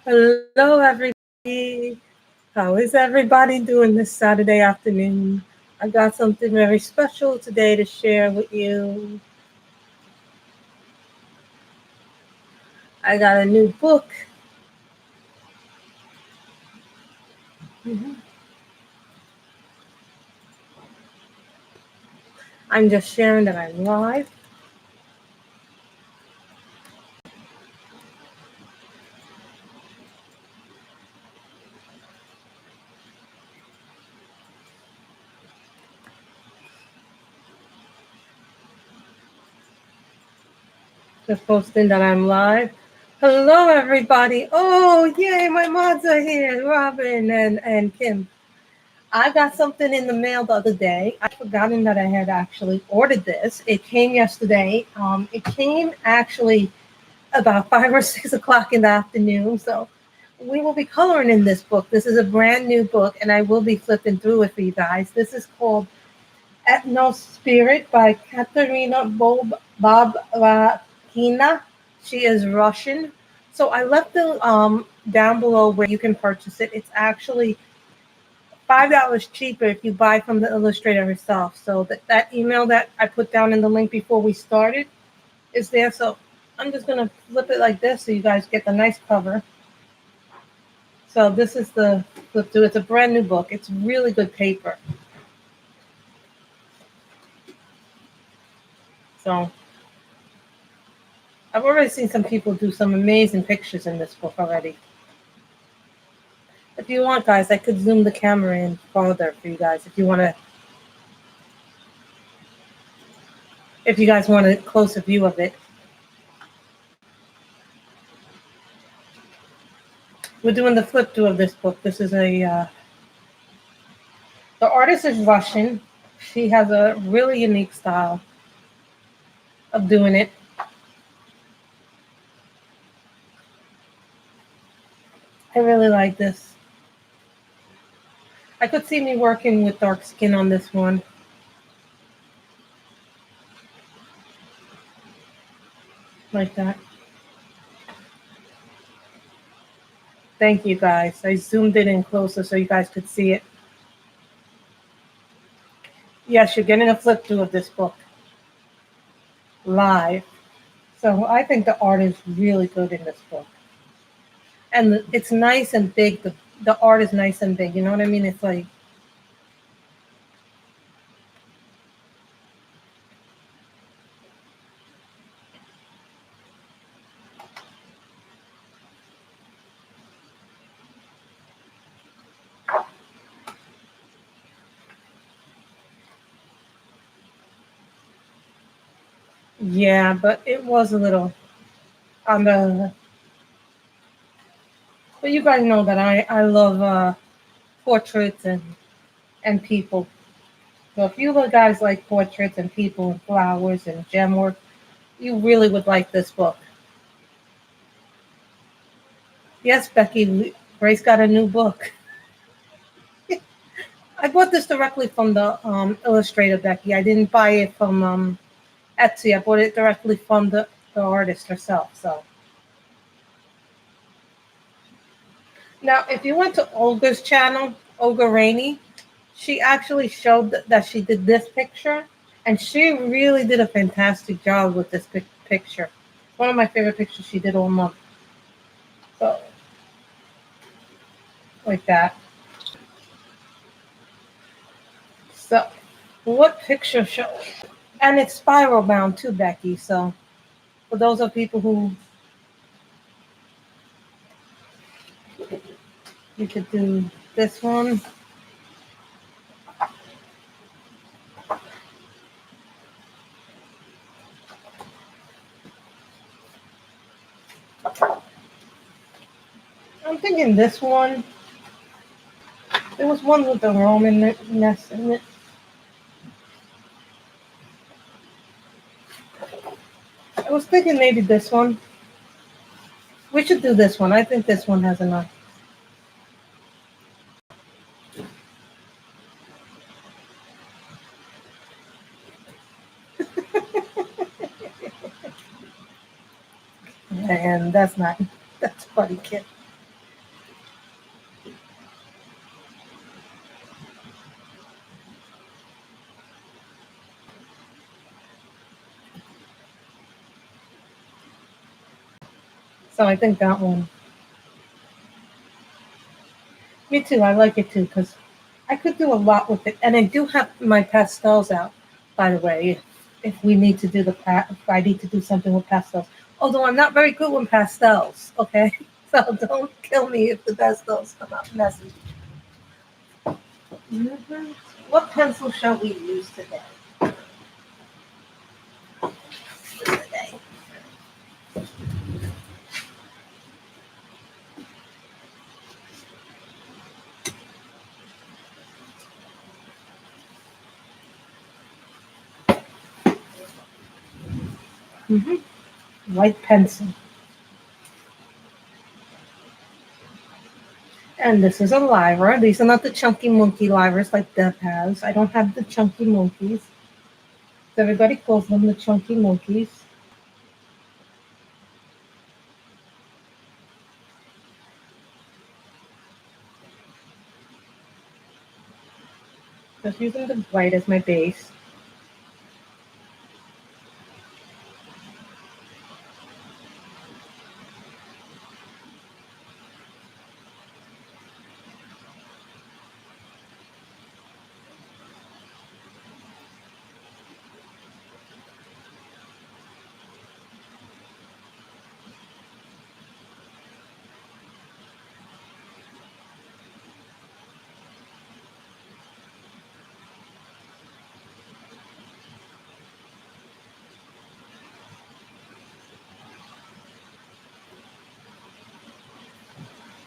Hello, everybody. How is everybody doing this Saturday afternoon? I got something very special today to share with you. I got a new book. Mhm. I'm just sharing that I'm live. Just posting that I'm live. Hello, everybody. Oh, yay, my mods are here, Robin and Kim. I got something in the mail the other day. I'd forgotten that I had actually ordered this. It came yesterday. It came actually about 5 or 6 o'clock in the afternoon. So we will be coloring in this book. This is a brand new book, and I will be flipping through it for you guys. This is called Ethno Spirit by Katerina Bobarykina. She is Russian. So I left the down below where you can purchase it. It's actually $5 cheaper if you buy from the illustrator herself. So that email that I put down in the link before we started is there. So I'm just gonna flip it like this so you guys get the nice cover. So this is the flip through. It's a brand new book. It's really good paper. So I've already seen some people do some amazing pictures in this book already. If you want, guys, I could zoom the camera in farther for you guys. If you guys want a closer view of it. We're doing the flip through of this book. This is the artist is Russian. She has a really unique style of doing it. I really like this. I could see me working with dark skin on this one. Like that. Thank you guys. I zoomed it in closer so you guys could see it. Yes, you're getting a flip through of this book live. So I think the art is really good in this book. And it's nice and big. The art is nice and big. You know what I mean? It's like, yeah, but it was a little on the. But you guys know that I love portraits and people. So if you guys like portraits and people and flowers and gem work, you really would like this book. Yes, Becky, Grace got a new book. I bought this directly from the illustrator, Becky. I didn't buy it from Etsy. I bought it directly from the artist herself. So now, if you went to Olga's channel, Olga Rainey, she actually showed that she did this picture, and she really did a fantastic job with this picture. One of my favorite pictures she did all month. So like that. So what picture show? And it's spiral bound too, Becky. So for those of people who you could do this one. I'm thinking this one. There was one with the Roman nest in it. I was thinking maybe this one. We should do this one. I think this one has enough. And that's not, that's funny, kid. So I think that one. Me too. I like it too because I could do a lot with it, and I do have my pastels out. By the way, if we need to do if I need to do something with pastels, although I'm not very good with pastels. Okay, so don't kill me if the pastels come out messy. Mm-hmm. What pencil shall we use today? Mm-hmm. White pencil. And this is a lyra. These are not the chunky monkey lyras like Deb has. I don't have the chunky monkeys. So everybody calls them the chunky monkeys. Just using the white as my base.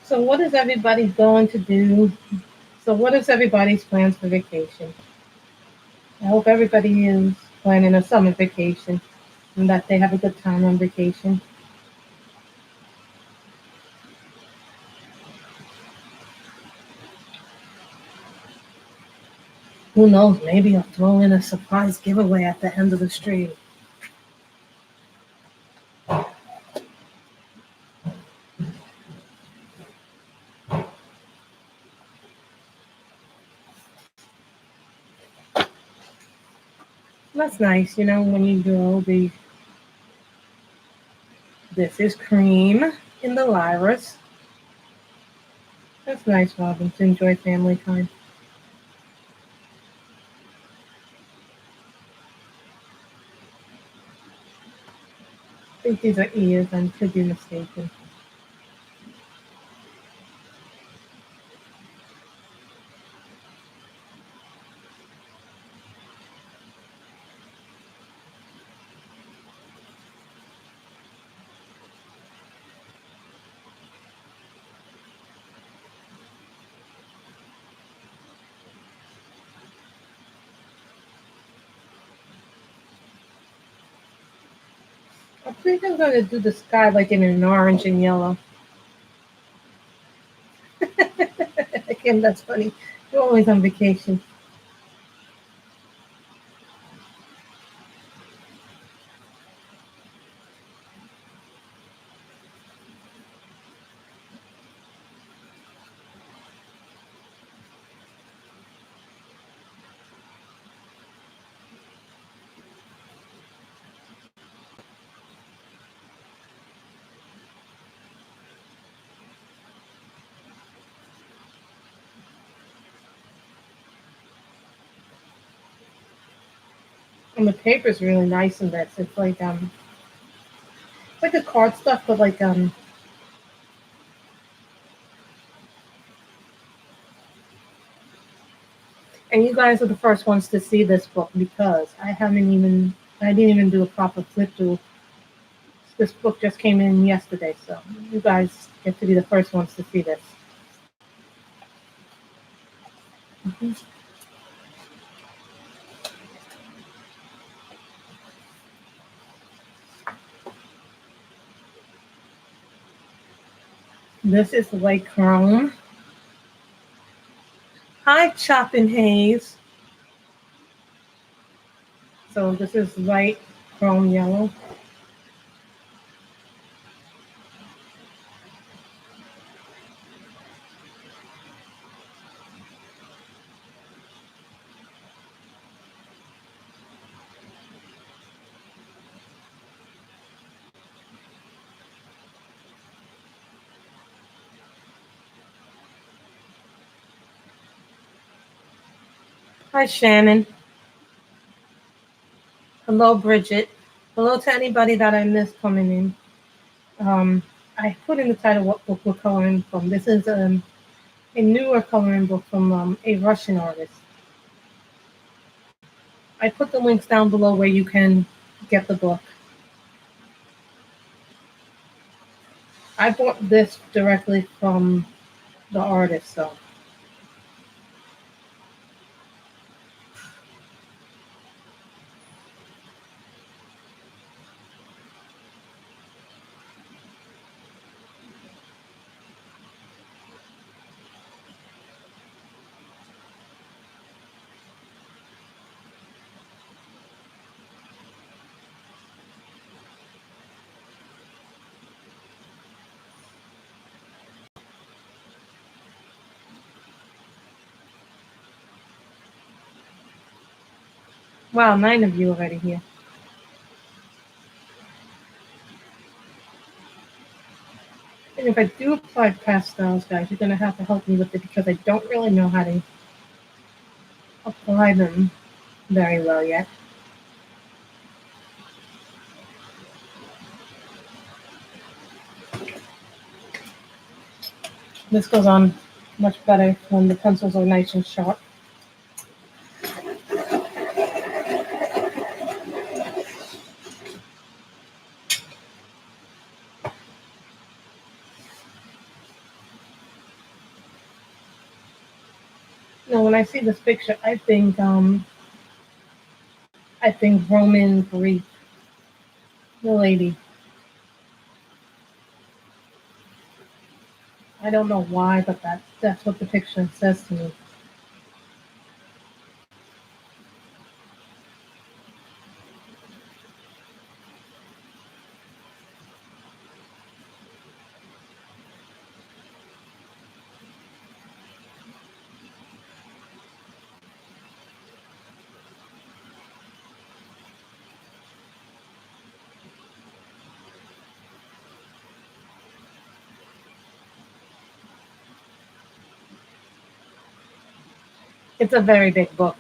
So what is everybody going to do? So what is everybody's plans for vacation? I hope everybody is planning a summer vacation and that they have a good time on vacation. Who knows? Maybe I'll throw in a surprise giveaway at the end of the stream. That's nice, when you do this is cream in the lyras. That's nice, Robin, to enjoy family time. I think these are ears. I could be mistaken. I think I'm going to do the sky like in an orange and yellow. Again, that's funny. You're always on vacation. And the paper is really nice in this. It's like a card stuff, but like and you guys are the first ones to see this book because I didn't even do a proper flip through. This book just came in yesterday, so you guys get to be the first ones to see this. Mm-hmm. This is light chrome. Hi, Choppin' Haze. So this is light chrome yellow. Hi, Shannon. Hello, Bridget. Hello to anybody that I missed coming in. I put in the title what book we're coloring from. This is a newer coloring book from a Russian artist. I put the links down below where you can get the book. I bought this directly from the artist, so. Wow, 9 of you already here. And if I do apply pastels, guys, you're going to have to help me with it because I don't really know how to apply them very well yet. This goes on much better when the pencils are nice and sharp. Now, when I see this picture, I think Roman Greek, the lady. I don't know why, but that's what the picture says to me. It's a very big book.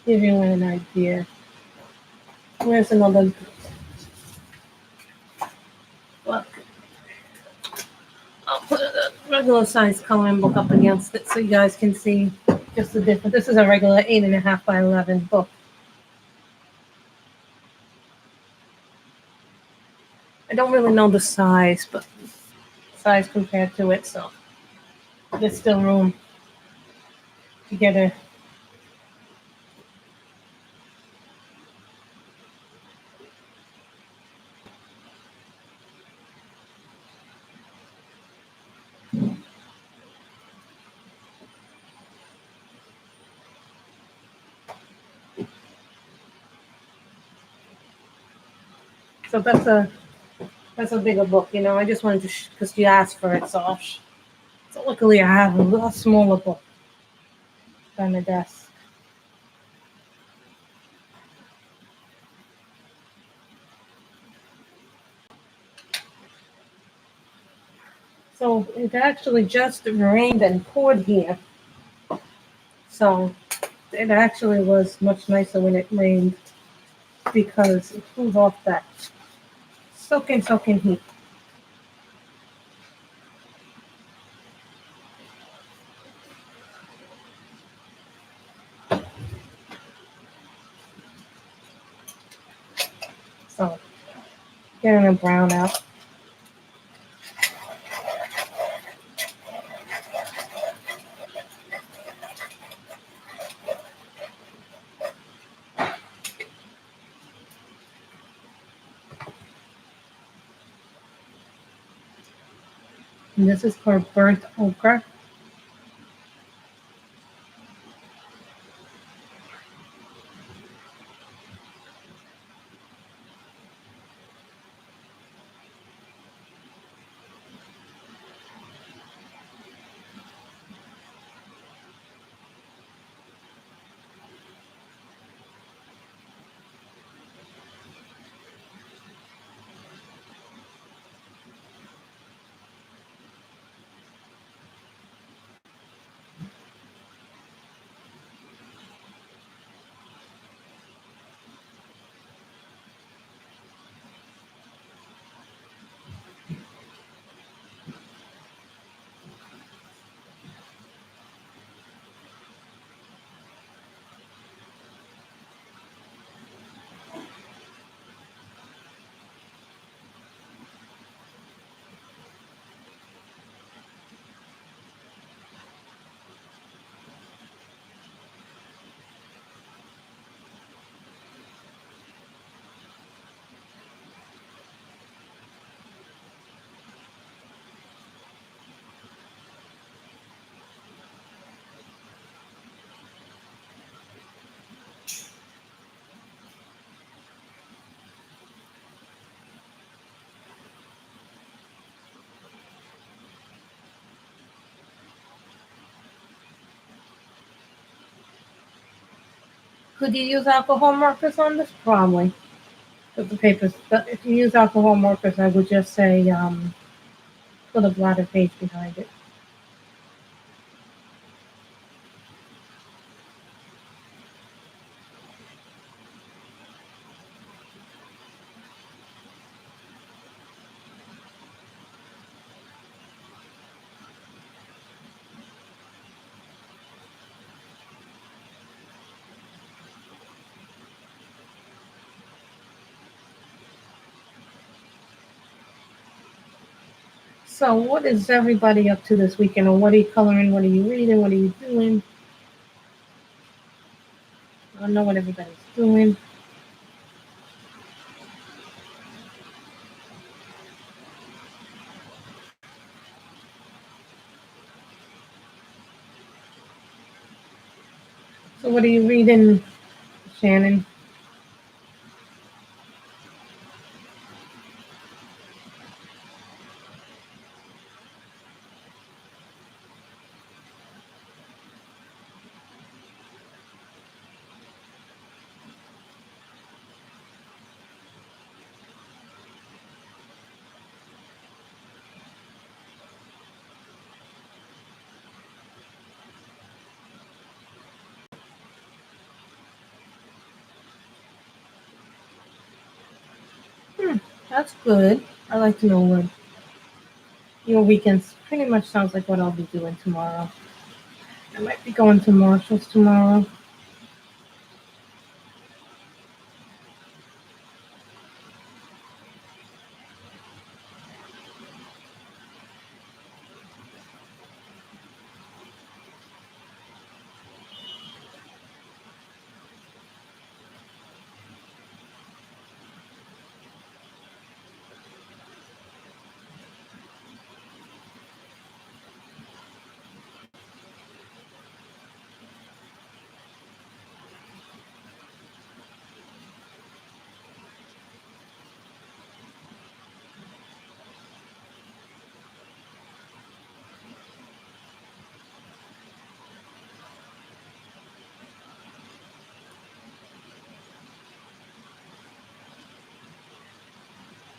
Give you an idea. Where's another book? I'll put a regular size coloring book up against it so you guys can see just the difference. This is a regular 8.5 by 11 book. I don't really know the size, but size compared to it, so there's still room to get a. So that's a bigger book, you know. I just wanted to because you asked for it, so so luckily I have a little smaller book on the desk. So it actually just rained and poured here. So it actually was much nicer when it rained because it cooled off that soaking heat. So getting a brown out. And this is called burnt ochre. Could you use alcohol markers on this? Probably. With the papers. But if you use alcohol markers, I would just say put a bladder page behind it. So, what is everybody up to this weekend? Or what are you coloring? What are you reading? What are you doing? I don't know what everybody's doing. So, what are you reading, Shannon? Hmm, that's good. I like to know what your weekends pretty much sounds like what I'll be doing tomorrow. I might be going to Marshall's tomorrow.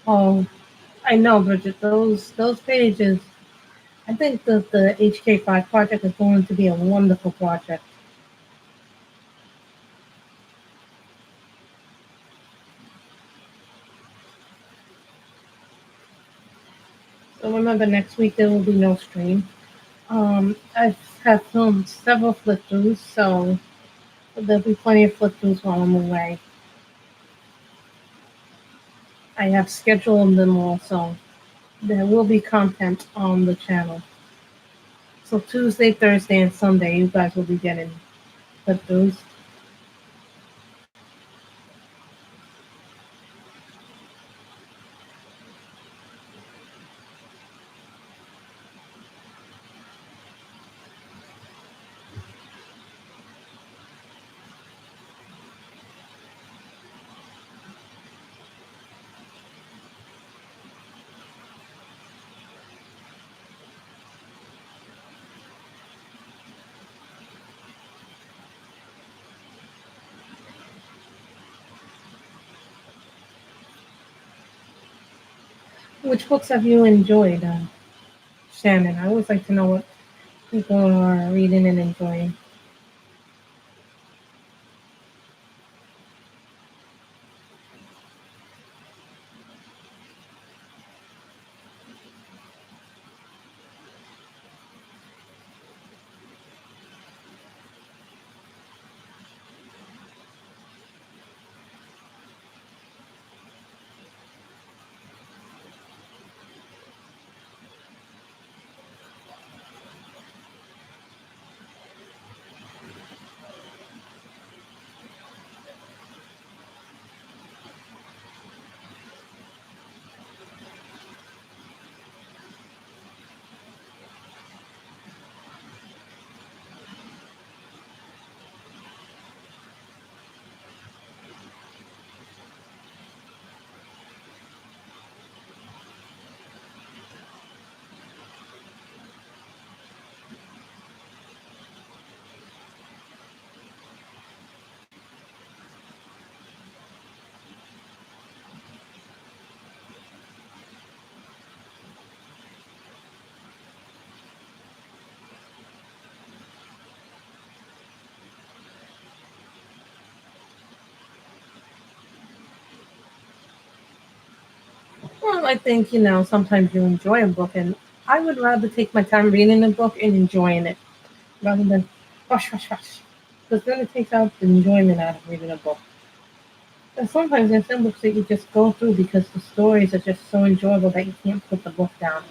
Oh, I know, Bridget. Those pages. I think that the HK5 project is going to be a wonderful project. So remember, next week there will be no stream. I have filmed several flip throughs, so there'll be plenty of flip throughs while I'm away. I have scheduled them also. There will be content on the channel. So Tuesday, Thursday, and Sunday, you guys will be getting flip throughs. Which books have you enjoyed, Shannon? I always like to know what people are reading and enjoying. Well, I think, sometimes you enjoy a book, and I would rather take my time reading a book and enjoying it rather than rush, rush, rush. Because then it takes out the enjoyment out of reading a book. And sometimes there's some books that you just go through because the stories are just so enjoyable that you can't put the book down.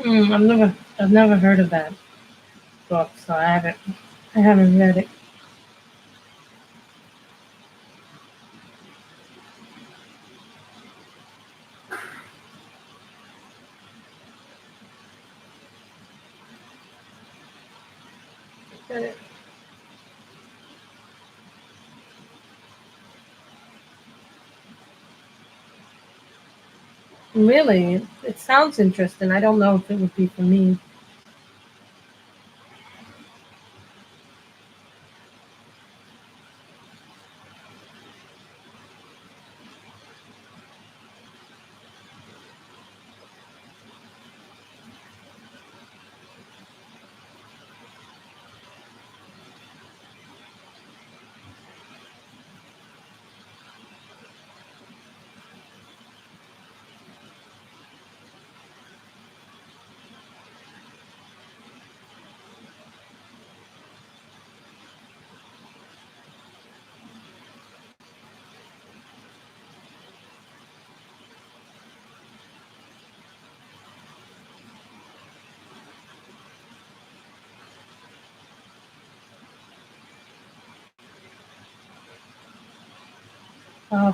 I've never heard of that book, so I haven't read it. But really, it sounds interesting. I don't know if it would be for me.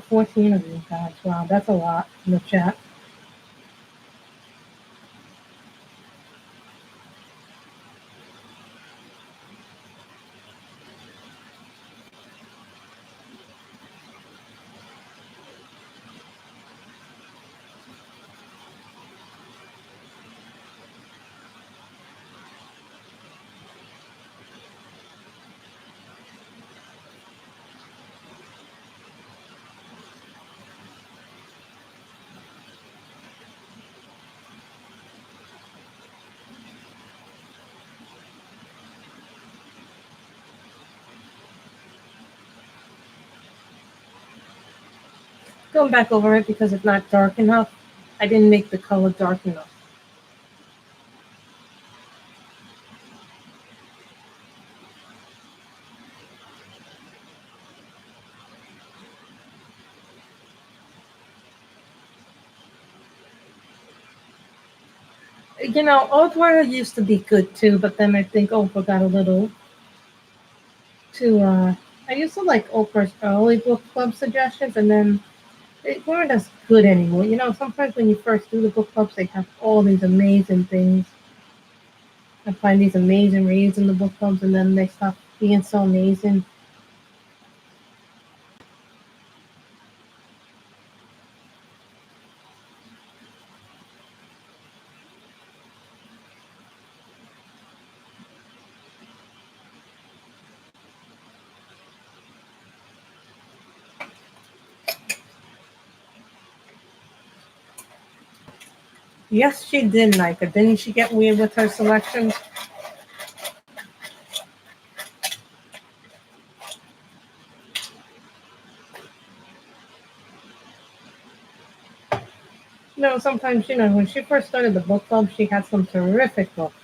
14 of you guys. Wow, that's a lot in the chat. Going back over it because it's not dark enough. I didn't make the color dark enough. Oldwater used to be good too, but then I think Oprah got a little too. I used to like Oprah's early book club suggestions, and then they weren't as good anymore. Sometimes when you first do the book clubs, they have all these amazing things. I find these amazing reads in the book clubs, and then they stop being so amazing. Yes, she did, Nika. Didn't she get weird with her selections? Sometimes, when she first started the book club, she had some terrific books.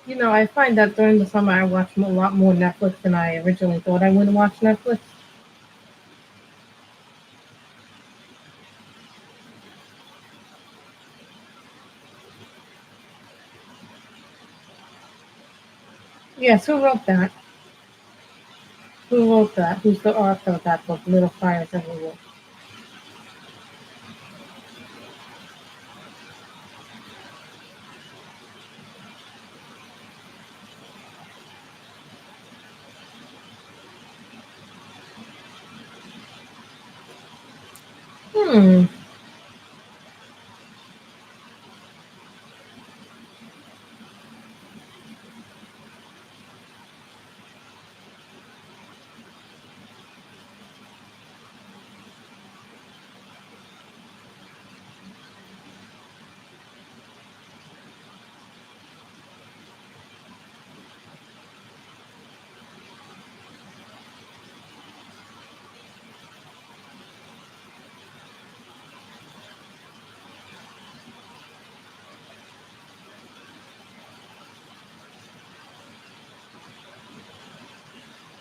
I find that during the summer I watch a lot more Netflix than I originally thought I would watch Netflix. Yes, who wrote that? Who wrote that? Who's the author of that book, Little Fires Everywhere? Hmm.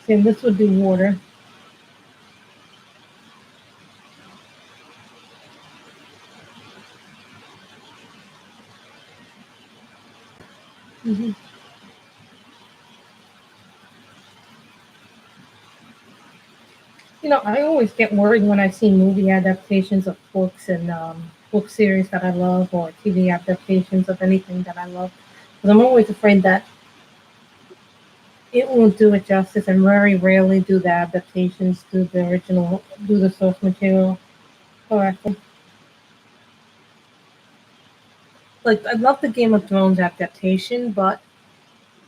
See, this would be water. Hmm. I always get worried when I see movie adaptations of books and book series that I love or TV adaptations of anything that I love. Because I'm always afraid that it won't do it justice, and very rarely do the adaptations do the original, do the source material correctly. Like, I love the Game of Thrones adaptation, but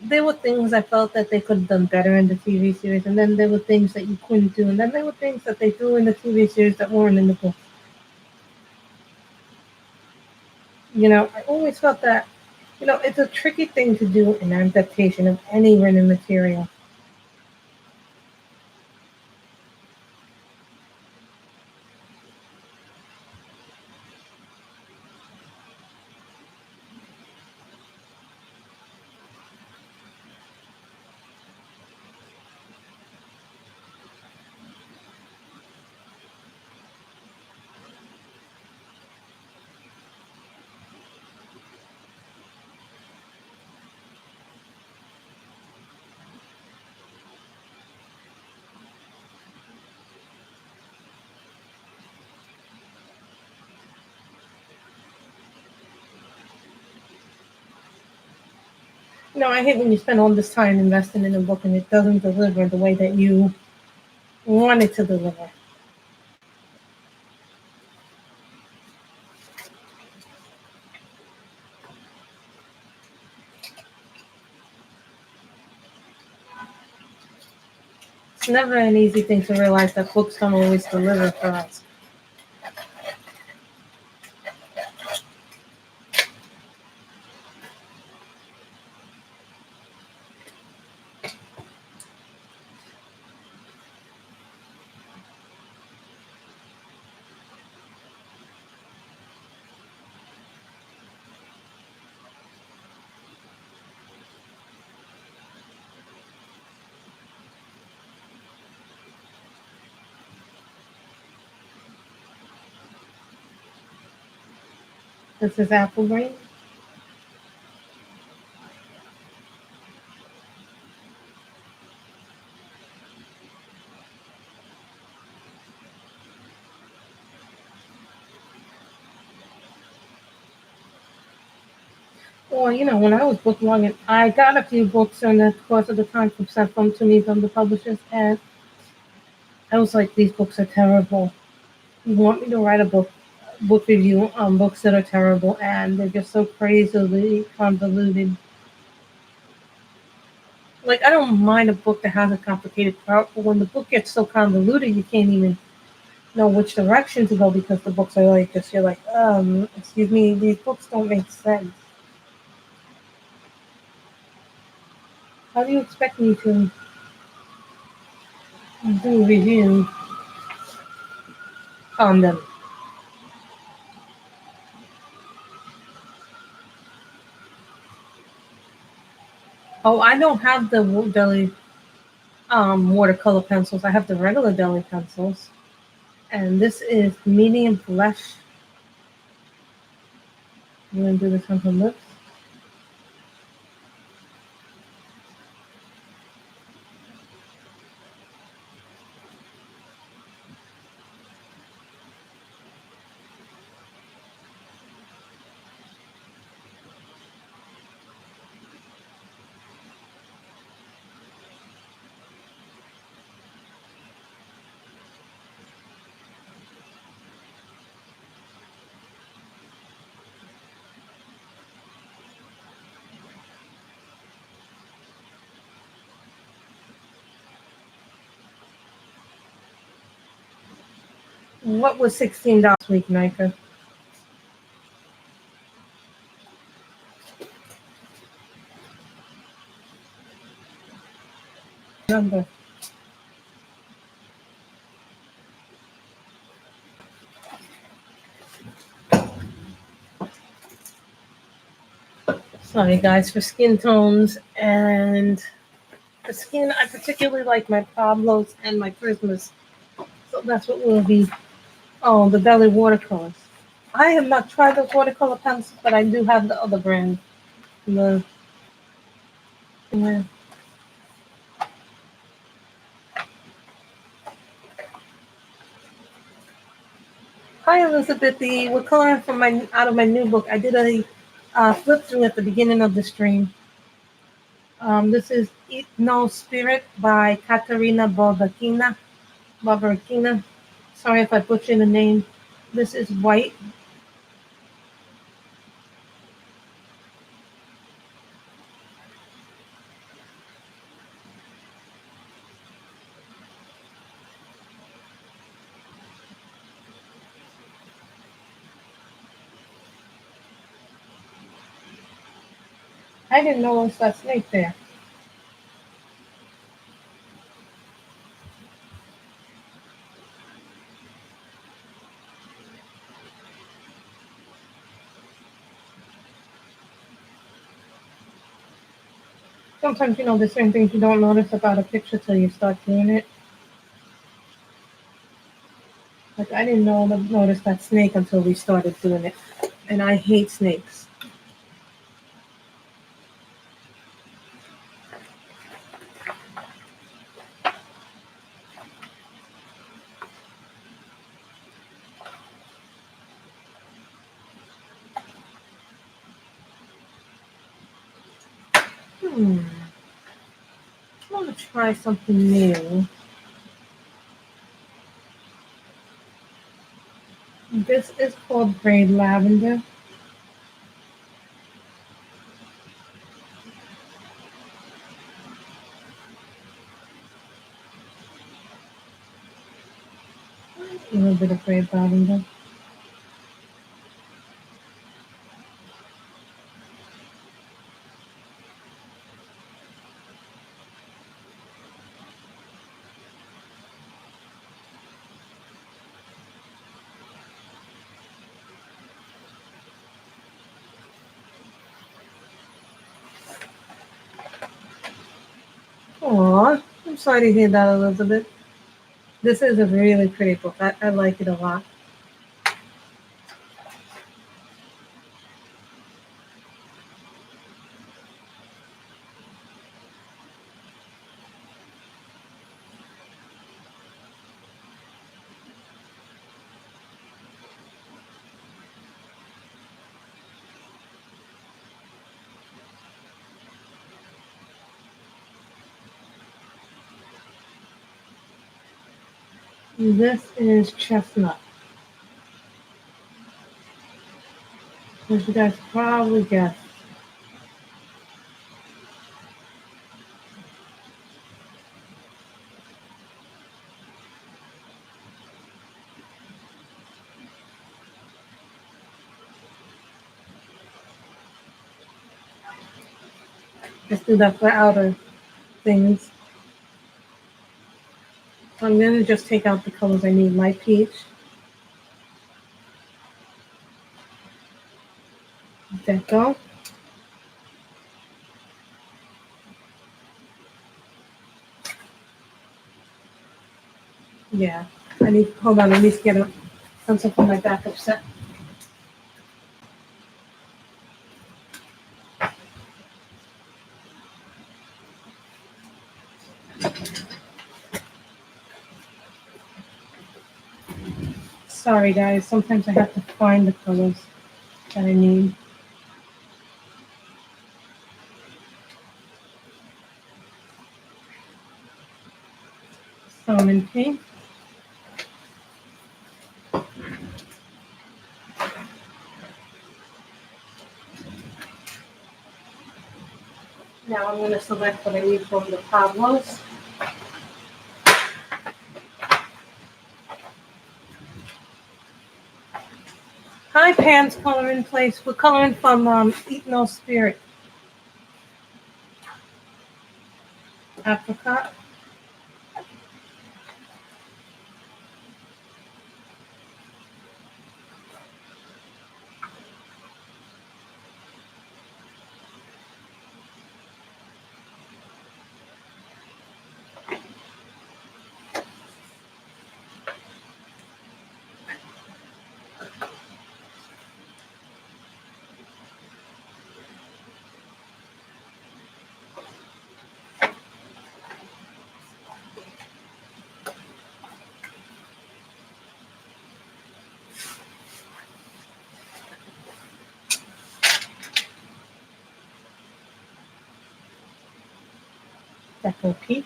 there were things I felt that they could have done better in the TV series, and then there were things that you couldn't do, and then there were things that they threw in the TV series that weren't in the book. I always felt that, it's a tricky thing to do in adaptation of any written material. I hate when you spend all this time investing in a book and it doesn't deliver the way that you want it to deliver. It's never an easy thing to realize that books don't always deliver for us. This is Apple Brain. Well, when I was booklogging, I got a few books in the course of the time from sent them to me from the publishers, and I was like, these books are terrible. You want me to write a book review on books that are terrible, and they're just so crazily convoluted. Like, I don't mind a book that has a complicated plot, but when the book gets so convoluted, you can't even know which direction to go because the books are like just you're like, excuse me, these books don't make sense. How do you expect me to do a review on them? Oh, I don't have the deli watercolor pencils. I have the regular deli pencils. And this is medium blush. I'm gonna do this on her lips. What was $16 a week, Nika? Number. Sorry guys for skin tones and the skin. I particularly like my Pablos and my Christmas. So that's what will be. Oh, the Belly watercolors. I have not tried the watercolor pencils, but I do have the other brand. The yeah. Hi Elizabeth, we're coloring from my out of my new book. I did a flip through at the beginning of the stream. This is Ethno Spirit by Katerina Bobarykina. Bobarykina. Sorry if I butchered the name. This is white. I didn't know it was that snake there. Sometimes, there's certain things you don't notice about a picture till you start doing it. Like, I didn't notice that snake until we started doing it. And I hate snakes. I want to try something new. This is called Braid Lavender. A little bit of Braid Lavender. Aw, I'm sorry to hear that, Elizabeth. This is a really pretty book. I like it a lot. This is Chestnut. As you guys probably guessed. Let's do that for outer things. So I'm going to just take out the colors I need. My peach, Deco, Yeah. I need, hold on, let me get something for my backup set. Sorry guys, sometimes I have to find the colors that I need. Salmon pink. Now I'm going to select what I need from the Pablos. Hi, Pan's Coloring Place. We're coloring from Ethno Spirit. Apricot. Deco Peach.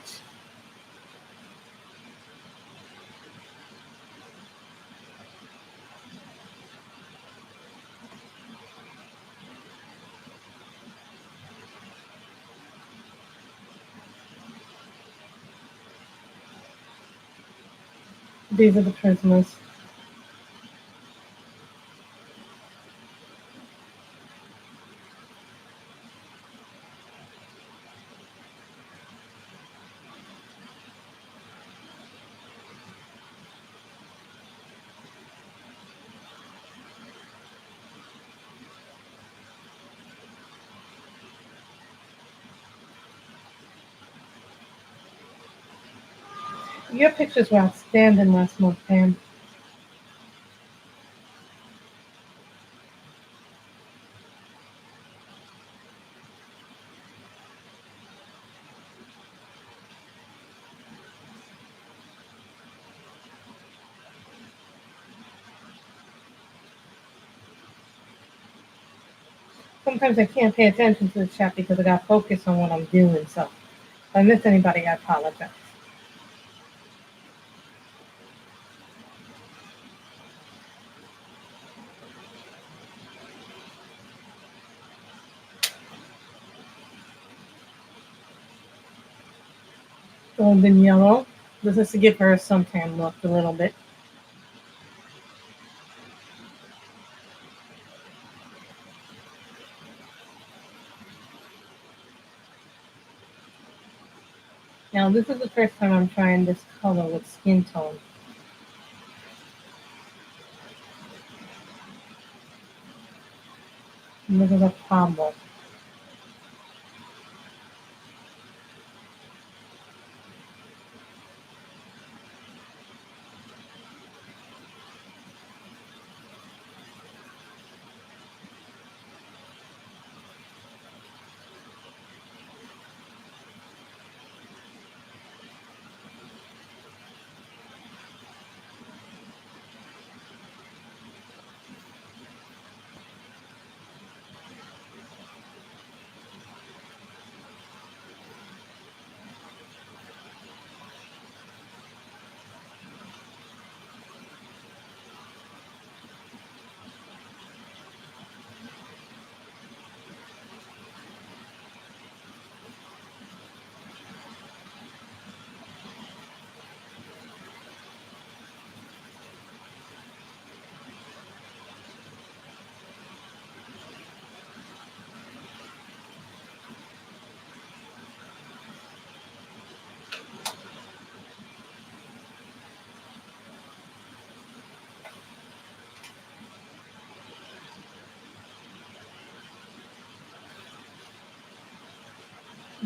These are the prisoners. Your pictures were outstanding last month, Pam. Sometimes I can't pay attention to the chat because I got focused on what I'm doing. So if I miss anybody, I apologize. Golden yellow. This is to give her a suntan look a little bit. Now this is the first time I'm trying this color with skin tone. And this is a Pablo.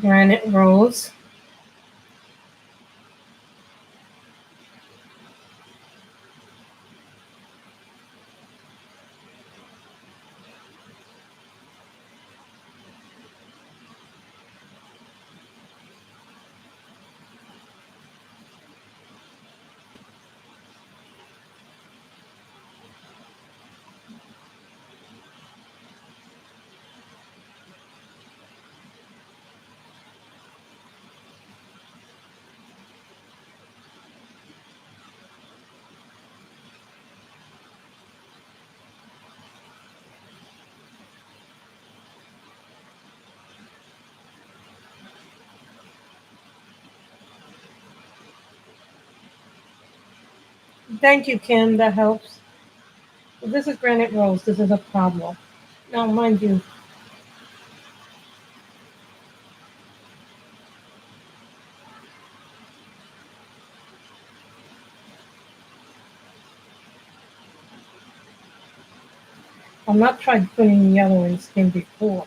Granite Rose. Thank you, Kim. That helps. Well, this is granite rose. This is a problem. Now, mind you, I've not tried putting yellow in skin before.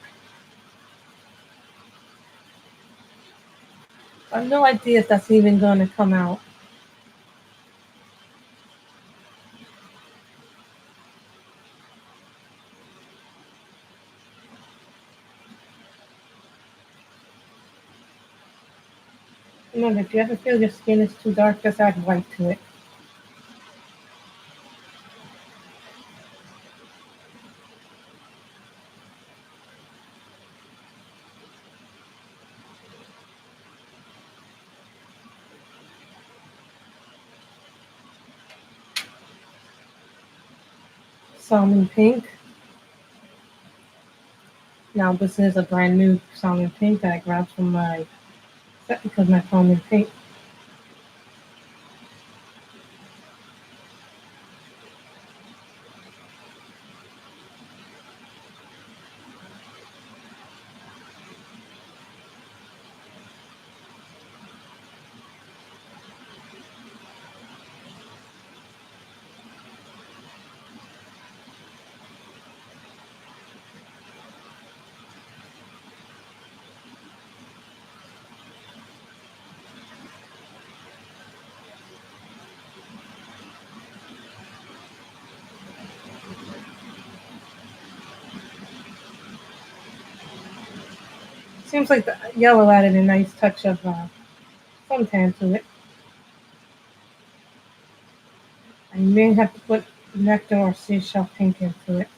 I have no idea if that's even going to come out. Remember, if you ever feel your skin is too dark, just add white to it. Salmon pink. Now, this is a brand new salmon pink that I grabbed from my set because my salmon pink. Seems like the yellow added a nice touch of suntan to it. I may have to put nectar or seashell pink into it.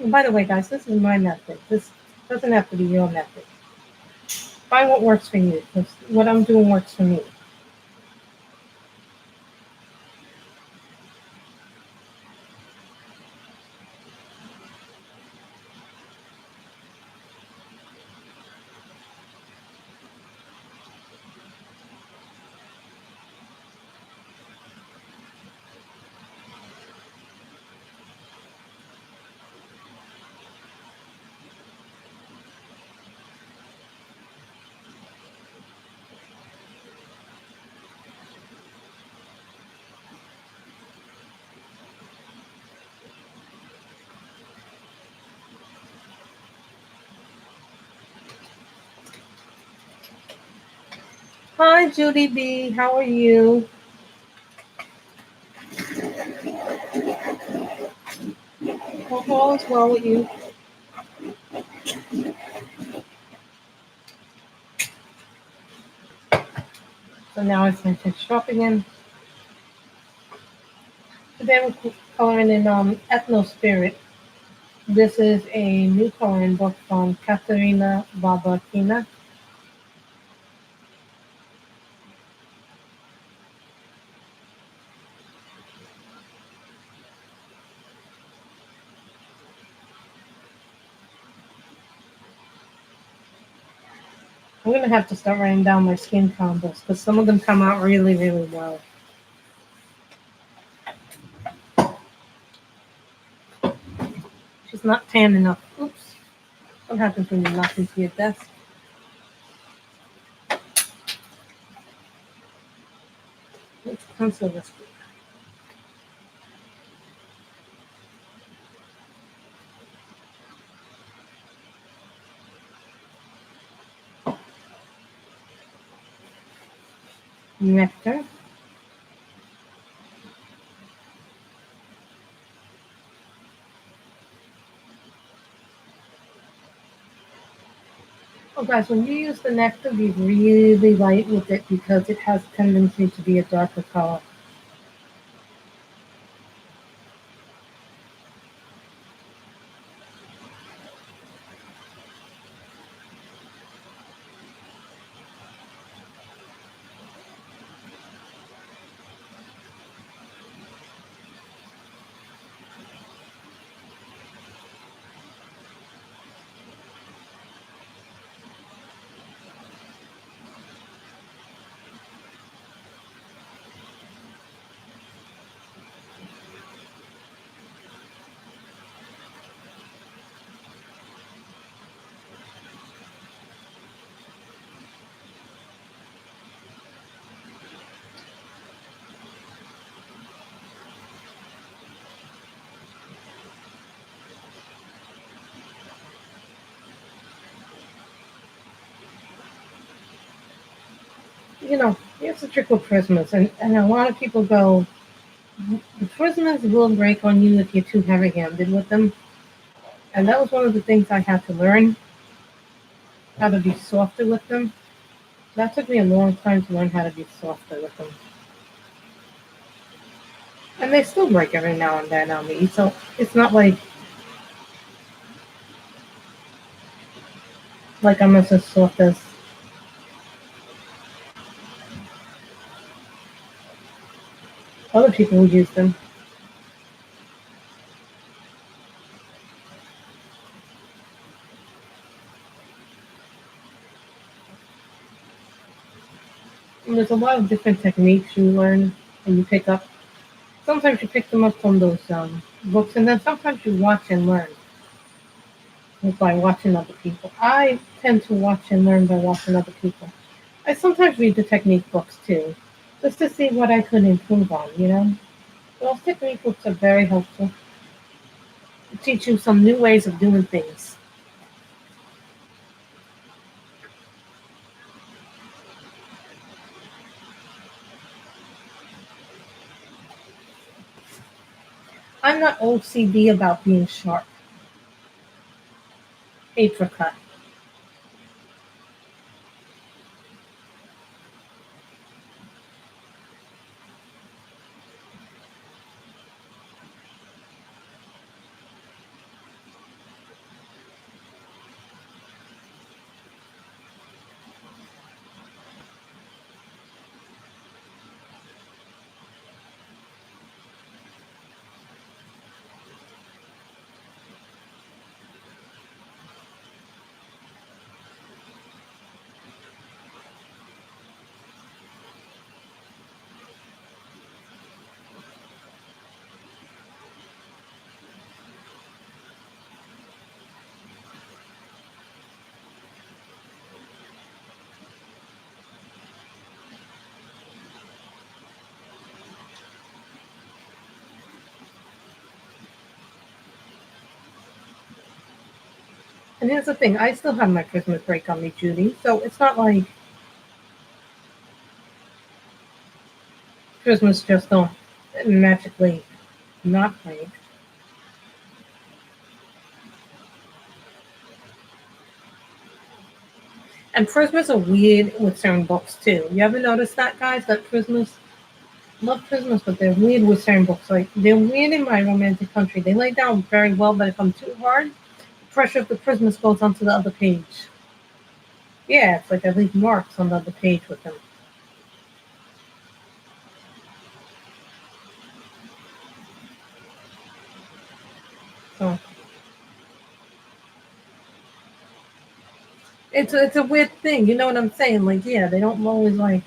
And by the way, guys, this is my method. This doesn't have to be your method. Find what works for you. Because what I'm doing works for me. Hi, Judy B. How are you? Hope all is well with you. So now it's my to shop again. Today we're coloring in Ethno Spirit. This is a new coloring book from Katerina Bobarykina. I'm gonna have to start writing down my skin combos because some of them come out really, really well. She's not tan enough. Oops. What happens when you knock into your desk? Let's cancel this. Nectar. Oh, guys, when you use the nectar, be really light with it because it has a tendency to be a darker color. You know, here's the trick with prismas, and a lot of people go, the prismas will break on you if you're too heavy-handed with them. And that was one of the things I had to learn, how to be softer with them. That took me a long time to learn how to be softer with them. And they still break every now and then on me, so it's not like I'm as soft as other people who use them. And there's a lot of different techniques you learn and you pick up. Sometimes you pick them up from those books, and then sometimes you watch and learn by watching other people. I tend to watch and learn by watching other people. I sometimes read the technique books too, just to see what I could improve on, you know? Those technique books are very helpful. They teach you some new ways of doing things. I'm not OCD about being sharp. Apricot. And here's the thing, I still have my Christmas break on me, Judy. So it's not like Christmas just don't magically not break. And Christmas are weird with certain books too. You ever notice that, guys? That Christmas love Christmas, but they're weird with certain books. Like they're weird in my romantic country. They lay down very well, but if I'm too hard, the pressure of the Christmas goes onto the other page. Yeah, it's like I leave marks on the other page with them. So it's a weird thing. You know what I'm saying? Like yeah, they don't always like.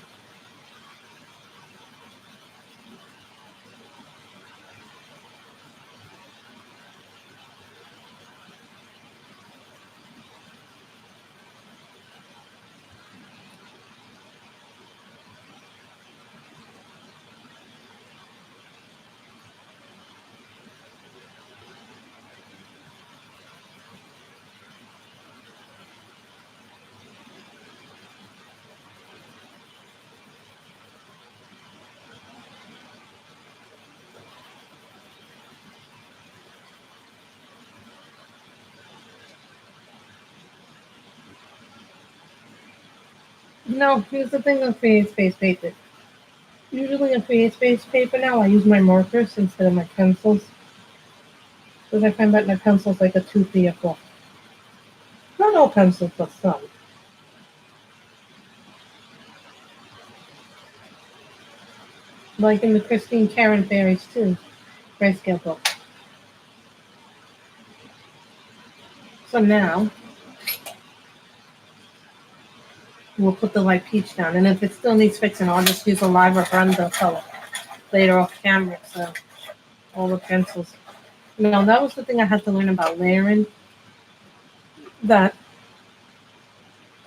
No, here's the thing on create space paper. Usually on create space paper now, I use my markers instead of my pencils. Because I find that my pencils like a 2, 3, or 4. Not all pencils, but some. Like in the Christine Karen Fairies too, grayscale book. So now we'll put the light peach down, and if it still needs fixing, I'll just use a live or Verwundet color later off camera. So all the pencils. No, that was the thing I had to learn about layering. That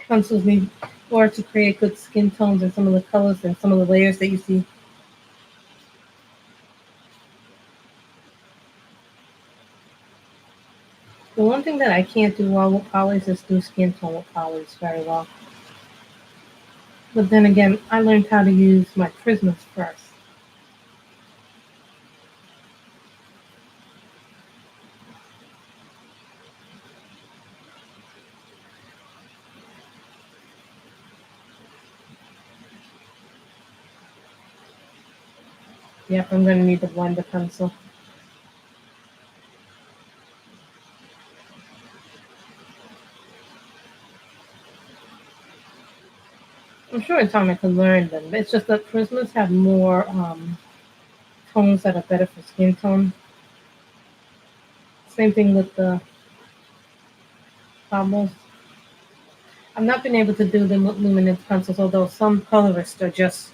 pencils need or to create good skin tones and some of the colors and some of the layers that you see. The one thing that I can't do well with polys is do skin tone with polys very well. But then again, I learned how to use my prismas first. Yep, I'm going to need the blender pencil. I'm sure in time I could learn them. It's just that prismas have more tones that are better for skin tone. Same thing with the cobbles. I've not been able to do them with luminance pencils, although some colorists are just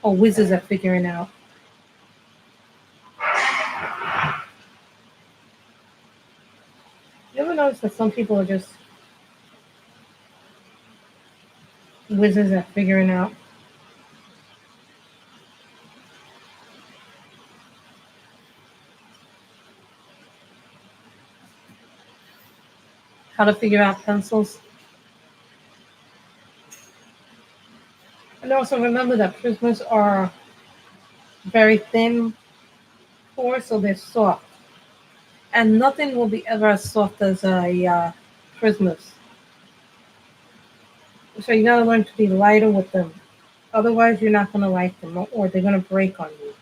whizzes at figuring out. You ever notice that some people are just whizzes at figuring out how to figure out pencils? And also remember that prismas are very thin pores, so they're soft. And nothing will be ever as soft as a prismas. So you gotta learn to be lighter with them. Otherwise, you're not gonna like them, or they're gonna break on you.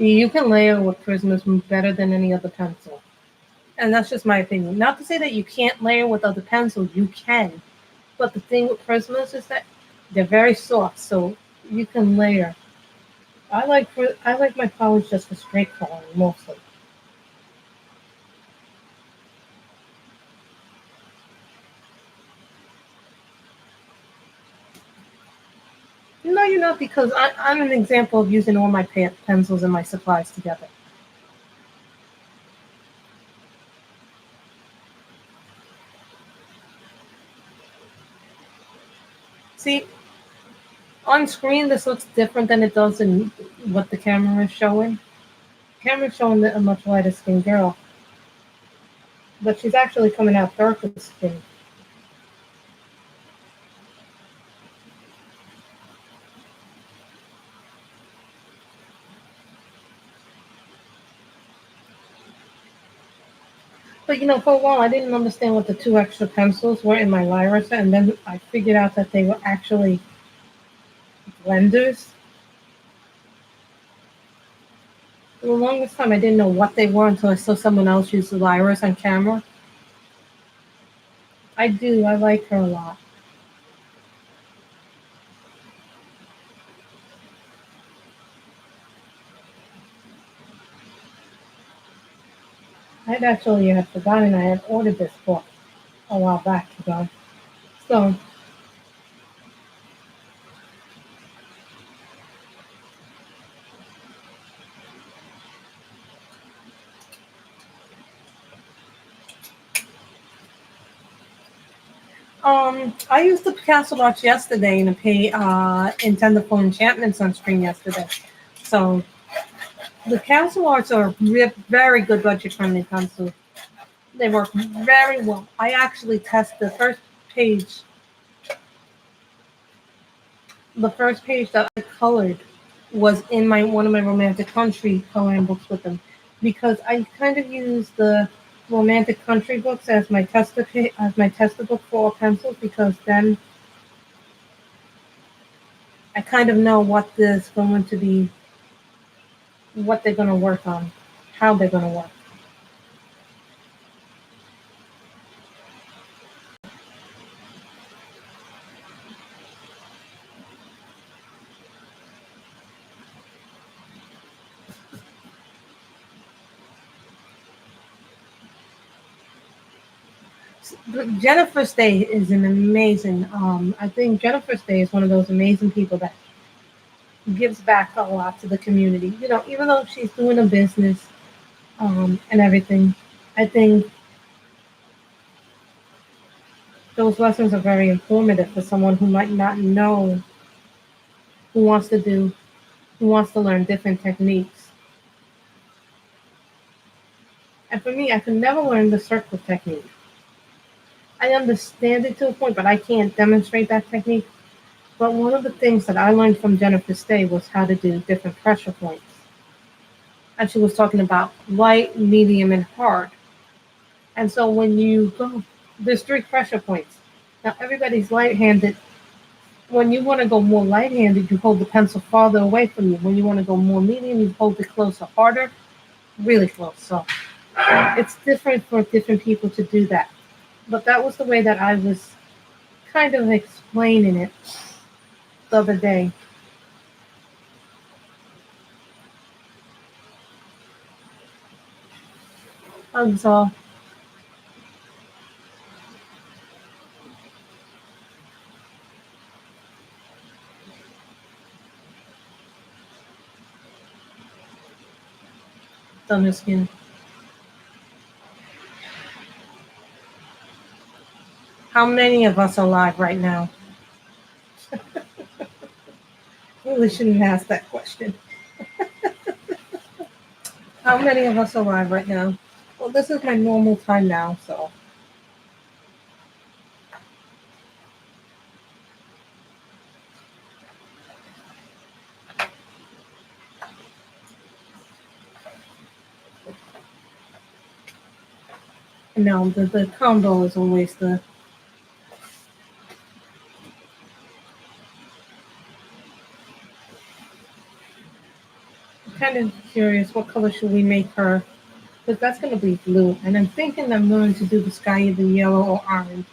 You can layer with prismas better than any other pencil. And that's just my opinion. Not to say that you can't layer with other pencils, you can. But the thing with prismas is that they're very soft, so you can layer. I like my polish just for straight coloring mostly. No, you're not, because I'm an example of using all my pencils and my supplies together. See, on screen this looks different than it does in what the camera is showing. The camera is showing a much lighter skinned girl, but she's actually coming out darker skin. But for a while I didn't understand what the 2 extra pencils were in my Lyra set, and then I figured out that they were actually blenders. For the longest time, I didn't know what they were until I saw someone else use the Lyras on camera. I do. I like her a lot. I had forgotten I had ordered this book a while back ago. So, I used the Picasso box yesterday and pay intended for enchantments on screen yesterday. So, the Castle Arts are very good budget friendly pencils. They work very well. I actually test the first page. the first page that I colored was in my one of my romantic country coloring books with them, because I kind of use the romantic country books as my tester book for all pencils, because then I kind of know what is going to be, what they're going to work on, how they're going to work. Jennifer Stay is an amazing. I think Jennifer Stay is one of those amazing people that gives back a lot to the community. You know, even though she's doing a business and everything, I think those lessons are very informative for someone who might not know, who wants to do, who wants to learn different techniques. And for me, I could never learn the circle technique. I understand it to a point, but I can't demonstrate that technique. But one of the things that I learned from Jennifer Stay was how to do different pressure points. And she was talking about light, medium, and hard. And so when you go, there's 3 pressure points. Now everybody's light-handed. When you want to go more light-handed, you hold the pencil farther away from you. When you want to go more medium, you hold it closer, harder, really close. So it's different for different people to do that. But that was the way that I was kind of explaining it the other day. So thunder skin. How many of us are alive right now? Really shouldn't ask that question. How many of us are alive right now? Well, this is my normal time now, so. No, the combo is always the. I'm kind of curious, what color should we make her? Because that's going to be blue. And I'm thinking I'm going to do the sky either yellow or orange.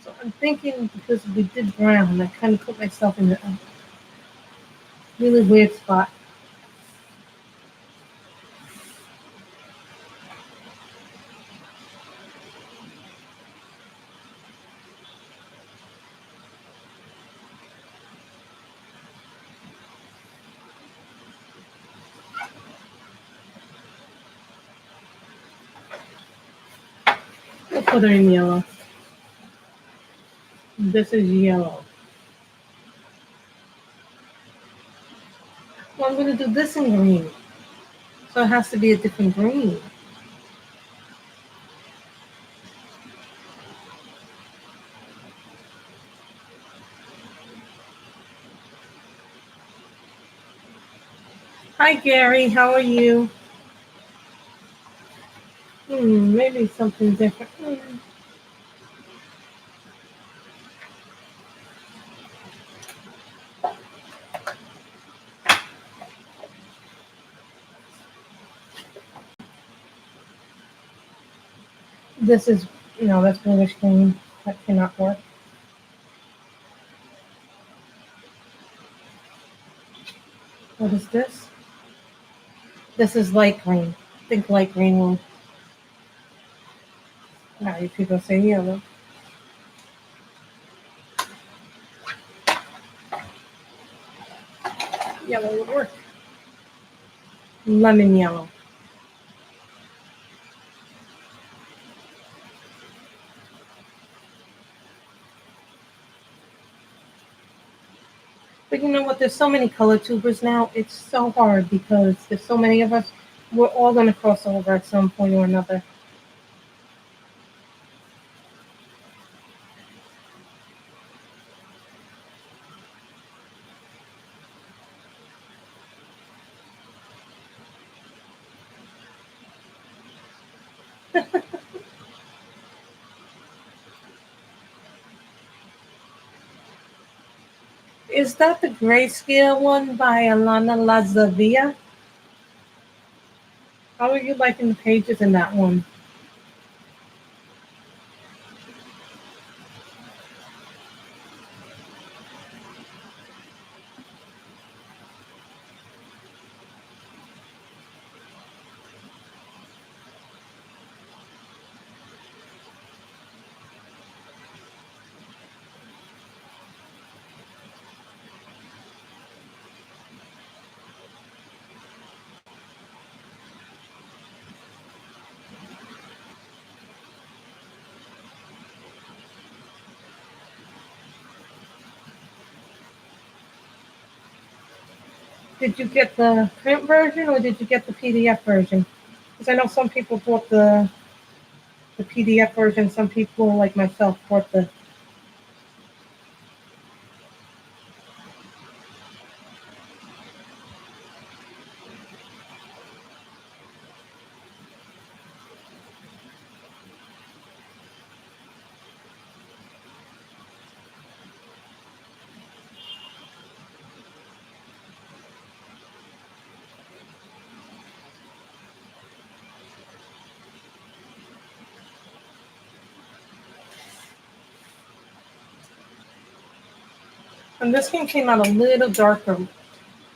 So I'm thinking, because we did brown, I kind of put myself in a really weird spot. We'll put her in yellow. This is yellow. Well, I'm going to do this in green. So it has to be a different green. Hi, Gary. How are you? Maybe something different. This is, no, that's bluish green. That cannot work. What is this? This is light green. I think light green will. Now you people say yellow. Yellow would work. Lemon yellow. But you know what? There's so many color tubers now. It's so hard because there's so many of us. We're all going to cross over at some point or another. Is that the grayscale one by Alana Lazavia? How are you liking the pages in that one? Did you get the print version or did you get the PDF version? Because I know some people bought the PDF version. Some people, like myself, bought the. And this one came out a little darker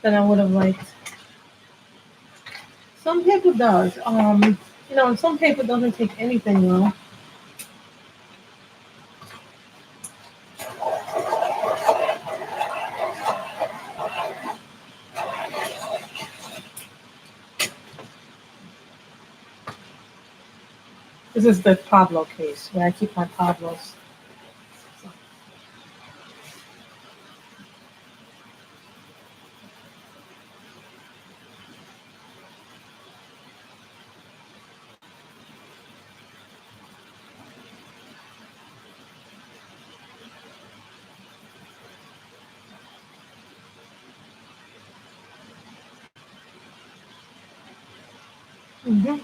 than I would have liked. Some paper does. And some paper doesn't take anything well. This is the Pablo case where I keep my Pablos. Mm-hmm.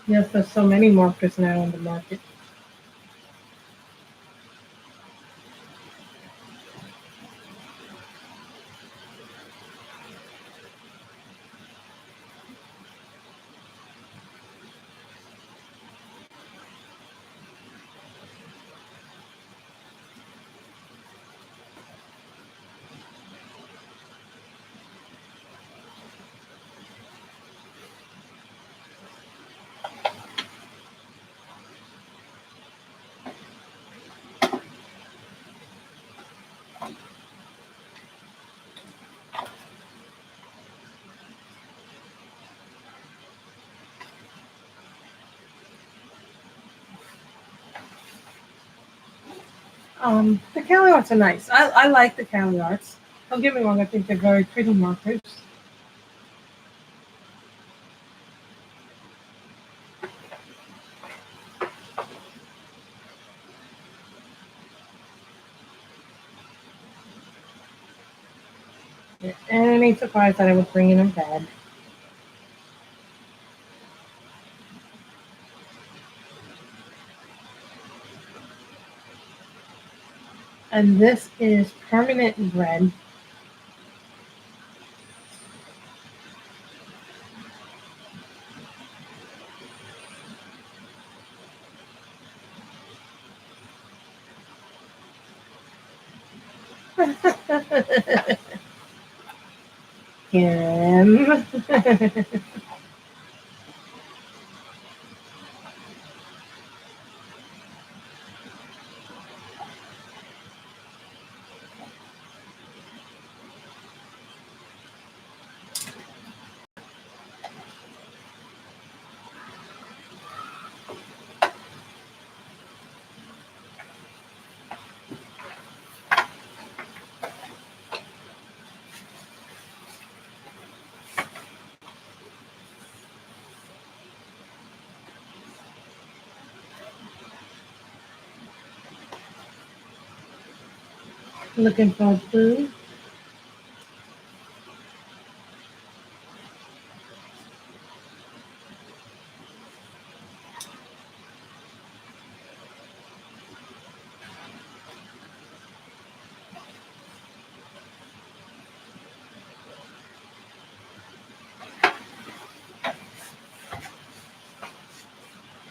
Yes, there's so many markers now on the market. The Cali arts are nice. I like the Cali arts. Don't get me wrong, I think they're very pretty markers. And I ain't surprised that I was bringing them bad. And this is permanent red. Kim. Looking for blue.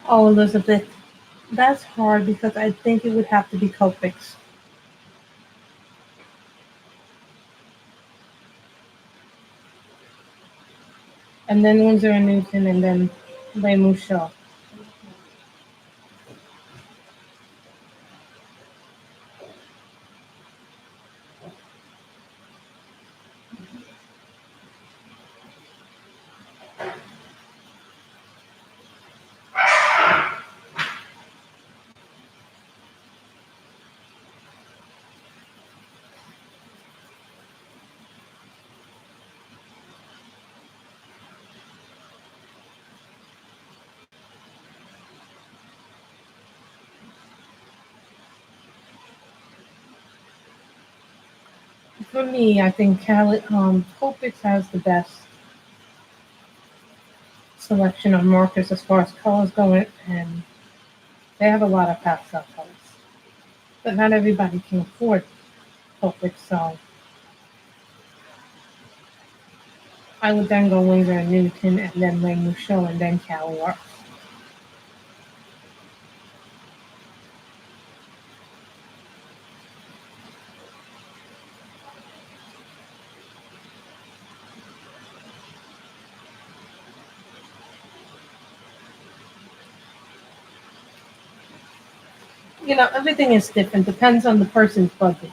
Oh, Elizabeth, that's hard because I think it would have to be Copics. And then Windsor and Newton, and then Les Mouchot. For me, I think Copics has the best selection of markers as far as colors go, and they have a lot of pastel colors. But not everybody can afford Copics, so I would then go Windsor and Newton, and then Les Mouchot, and then Cali Art. Everything is different. Depends on the person's budget.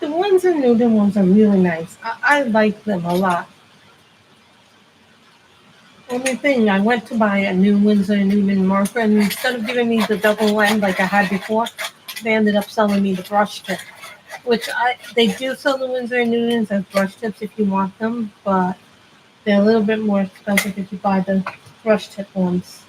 The ones in Newton ones are really nice. I like them a lot. Only thing, I went to buy a new Winsor and Newton marker, and instead of giving me the double end like I had before, they ended up selling me the brush tip. Which they do sell the Winsor and Newtons as brush tips if you want them, but they're a little bit more expensive if you buy the brush tip ones.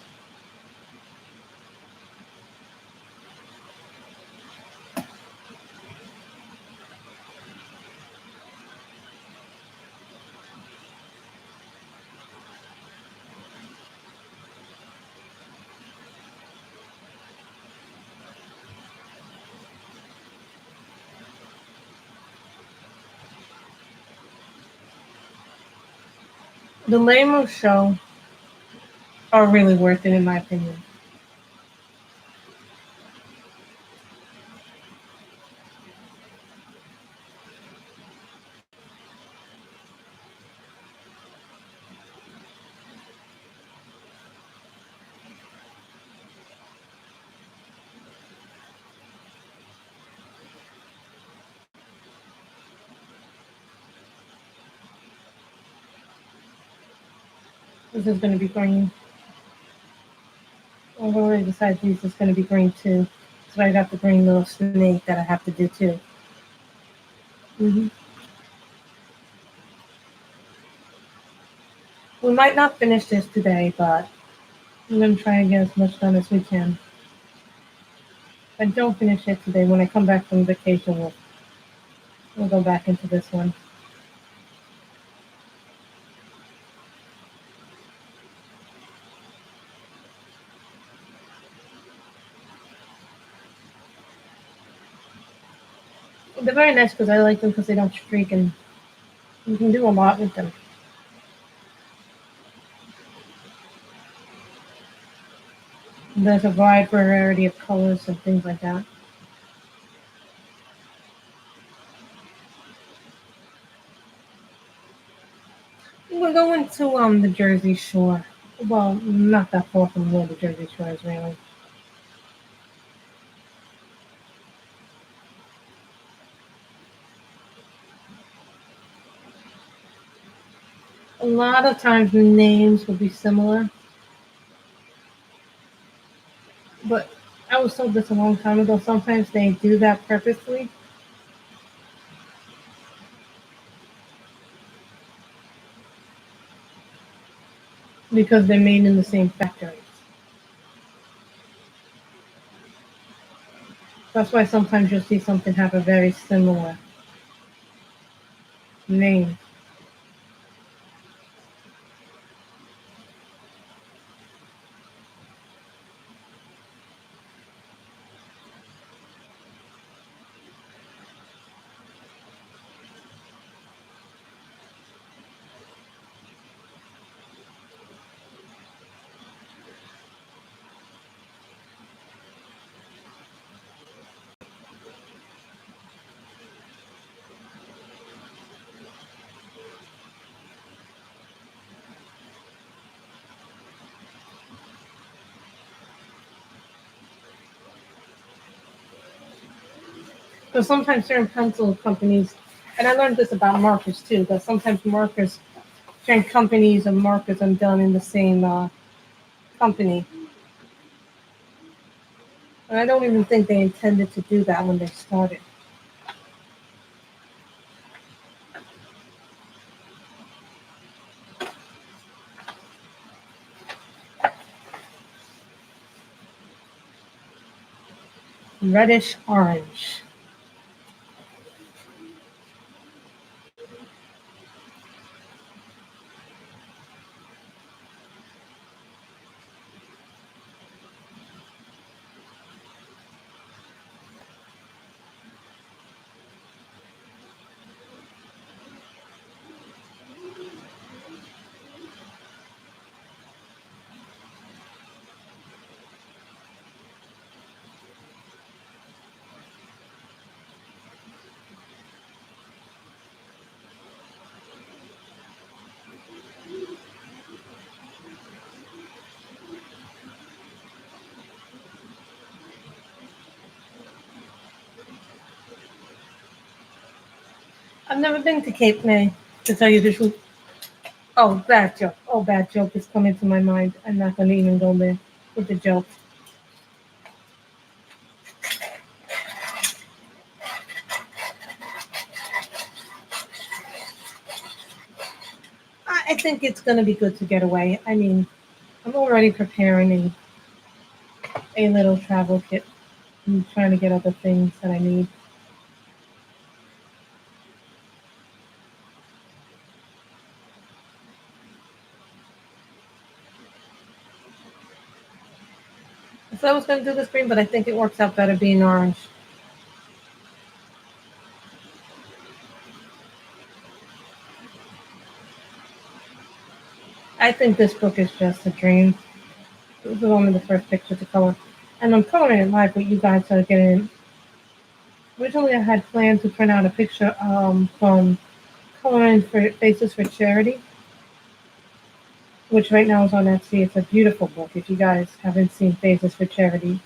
The Lamo show are really worth it in my opinion. This is going to be green. Although I decided these is going to be green too. So I got the green little snake that I have to do too. hmm We might not finish this today, but we're going to try and get as much done as we can. If I don't finish it today, when I come back from vacation, we'll go back into this one. They're very nice because I like them because they don't streak and you can do a lot with them. There's a wide variety of colors and things like that. We're going to the Jersey Shore. Well, not that far from where the Jersey Shore is really. A lot of times the names will be similar, but I was told this a long time ago. Sometimes they do that purposely because they're made in the same factories. That's why sometimes you'll see something have a very similar name. So sometimes certain pencil companies, and I learned this about markers too, that sometimes markers, certain companies of markers are done in the same company. And I don't even think they intended to do that when they started. Reddish orange. I've never been to Cape May, to tell you the truth. Oh, bad joke. Oh, bad joke is coming to my mind. I'm not going to even go there with the joke. I think it's going to be good to get away. I mean, I'm already preparing a little travel kit. I'm trying to get other things that I need. So I was going to do this green, but I think it works out better being orange. I think this book is just a dream. This is only the first picture to color. And I'm coloring it live with you guys so I get in. Originally, I had planned to print out a picture from Coloring for Faces for Charity, which right now is on Etsy. It's a beautiful book. If you guys haven't seen Faces for Charity,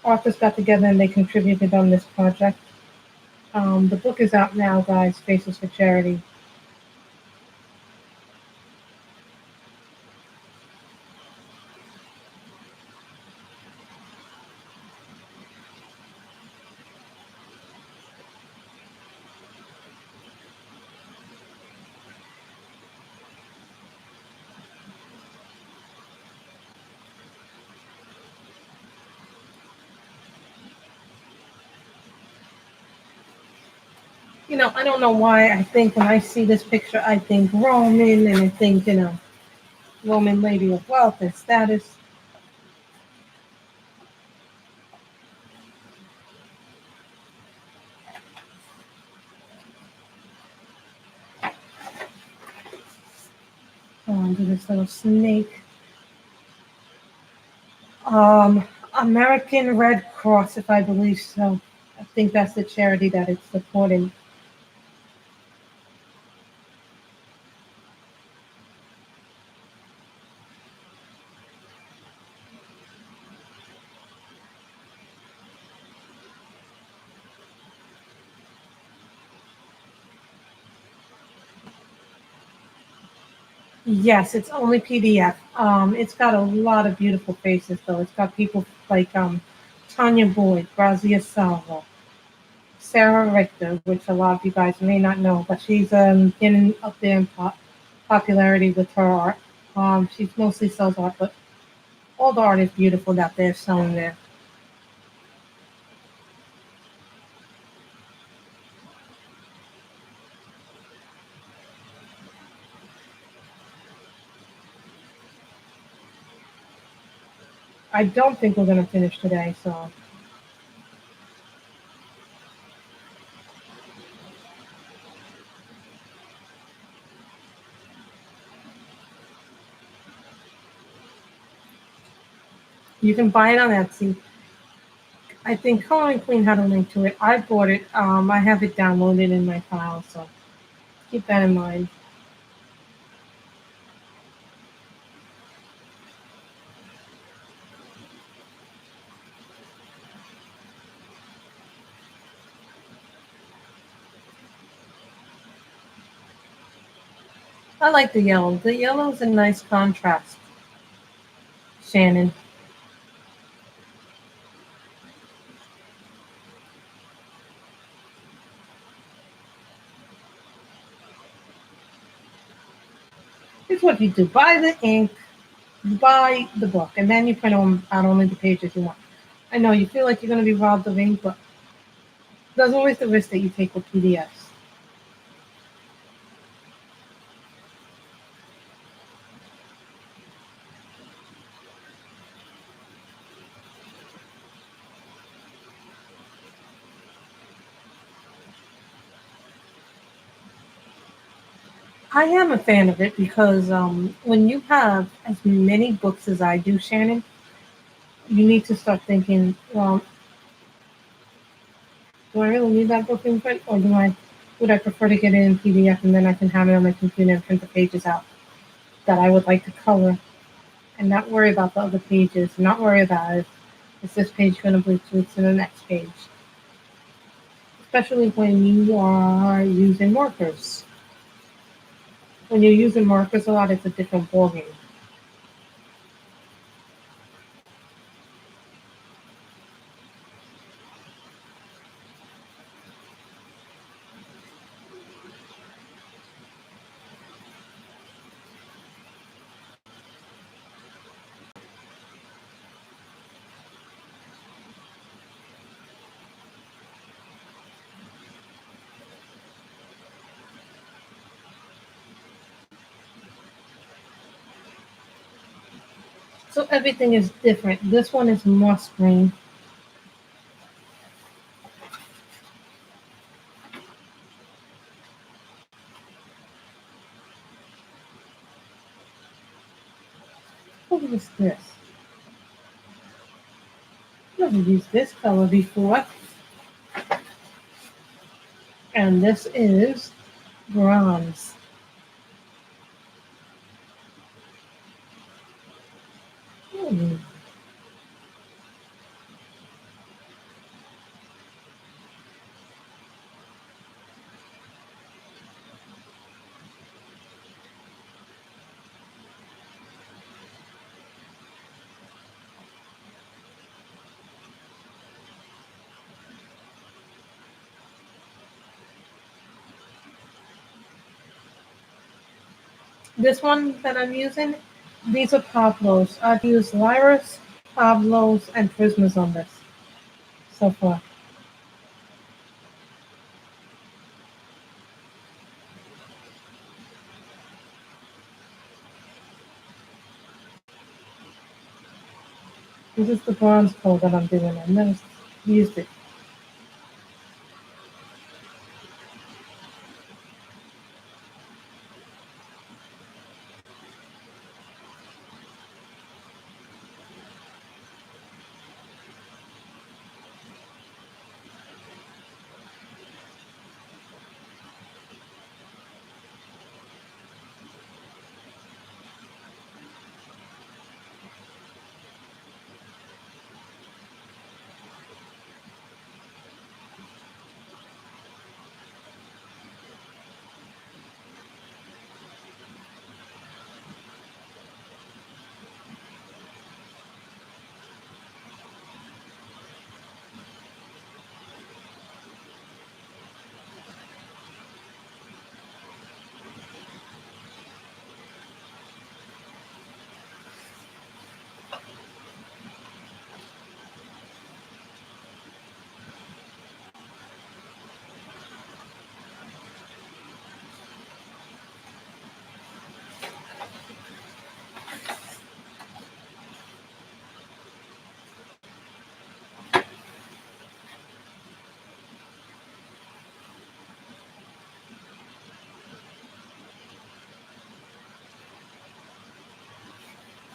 authors got together and they contributed on this project. The book is out now, guys. Faces for Charity. You know, I don't know why I think when I see this picture, I think Roman and I think, Roman lady of wealth and status. Do this little snake. American Red Cross, if I believe so. I think that's the charity that it's supporting. Yes, it's only PDF. It's got a lot of beautiful faces though. It's got people like Tanya Boyd, Grazia Salvo, Sarah Richter, which a lot of you guys may not know, but she's getting up there in popularity with her art. She mostly sells art, but all the art is beautiful that they're selling there. I don't think we're going to finish today, so you can buy it on Etsy. I think Coloring Queen had a link to it. I bought it. I have it downloaded in my file, so keep that in mind. I like the yellow. The yellow is a nice contrast, Shannon. Here's what you do. Buy the ink, you buy the book, and then you print out only the pages you want. I know you feel like you're going to be robbed of ink, but there's always the risk that you take with PDFs. I am a fan of it because when you have as many books as I do, Shannon, you need to start thinking, well, do I really need that book in print, or would I prefer to get it in PDF and then I can have it on my computer and print the pages out that I would like to color, and not worry about the other pages, not worry about is this page going to bleed through to the next page, especially when you are using markers. When you're using markers a lot, it's a different ballgame. So everything is different. This one is moss green. What is this? I've never used this color before. And this is bronze. Hmm. This one that I'm using, these are Pablos. I've used Lyris, Pablos, and Prismas on this so far. This is the bronze color that I'm doing. I've never used it.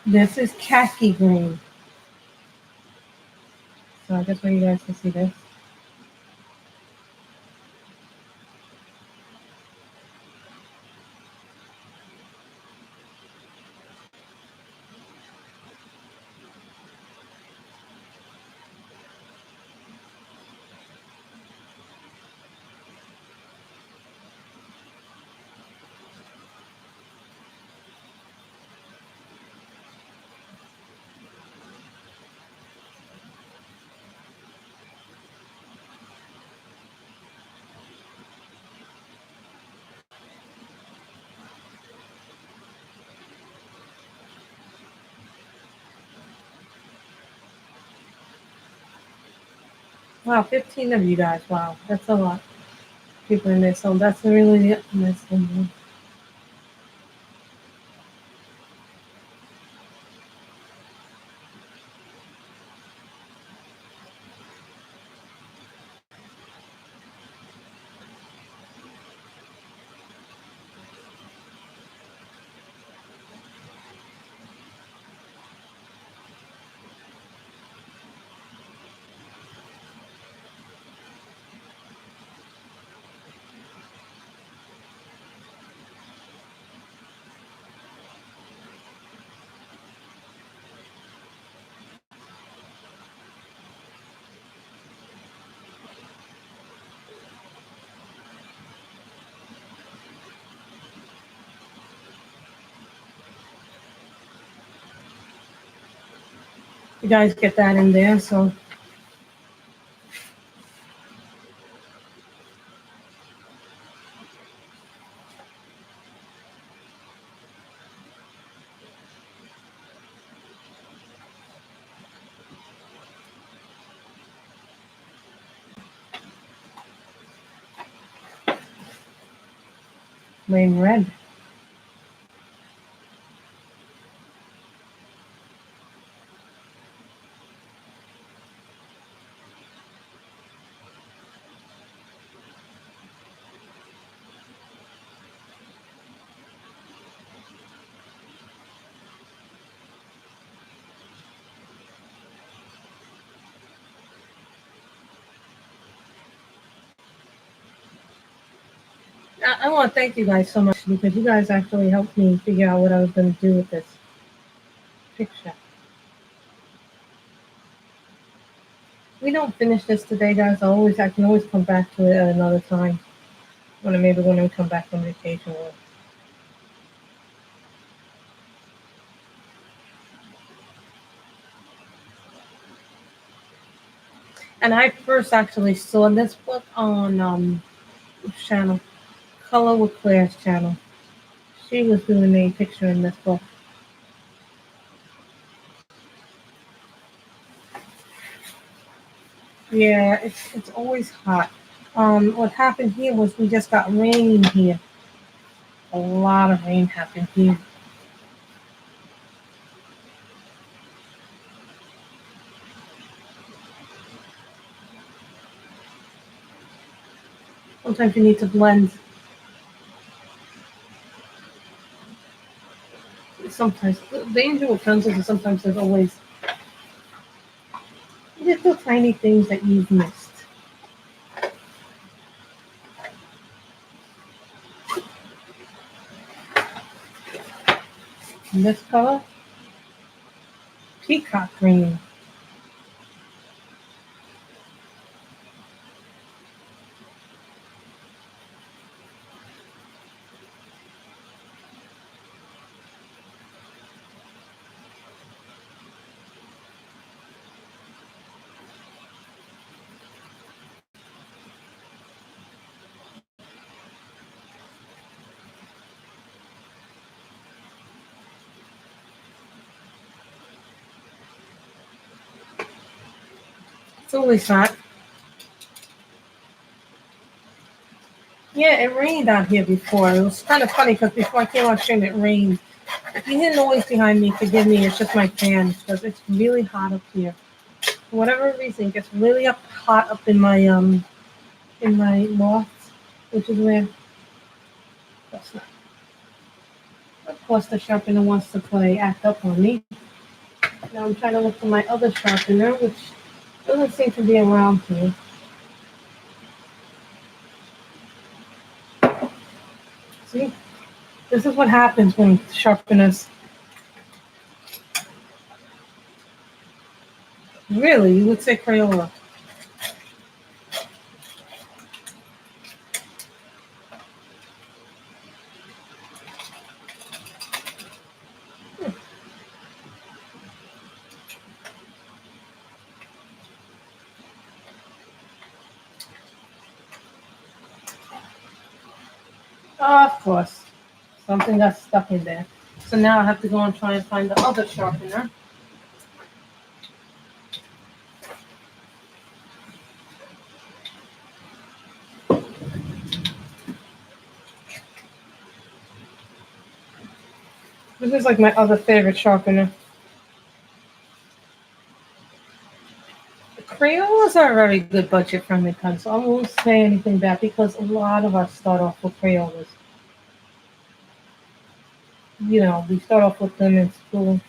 This is khaki green. So I just want you guys to see this. Wow, 15 of you guys. Wow, that's a lot. People in there. So that's really nice thing. You guys get that in there. So lane red. I want to thank you guys so much because you guys actually helped me figure out what I was going to do with this picture. We don't finish this today, guys. I can always come back to it at another time. When we come back from vacation. And I first actually saw this book on channel, Color with Claire's channel. She was doing a picture in this book. Yeah, it's always hot. What happened here was we just got rain here. A lot of rain happened here. Sometimes you need to blend. Sometimes the danger with pencils is sometimes there's always little tiny things that you've missed. And this color, peacock green. It's always hot. Yeah, it rained out here before. It was kind of funny because before I came on stream, it rained. If you hear noise behind me, forgive me. It's just my fan because it's really hot up here. For whatever reason, it gets really hot up in my loft, which is where that's not. Of course, the sharpener wants to play act up on me. Now I'm trying to look for my other sharpener, which doesn't seem to be around here. See, this is what happens when sharpeners. Really, you would say Crayola. Of course, something got stuck in there. So now I have to go and try and find the other sharpener. This is like my other favorite sharpener. The Crayolas are a very good budget-friendly pencil. I won't say anything bad because a lot of us start off with Crayolas. You know, we start off with them in school.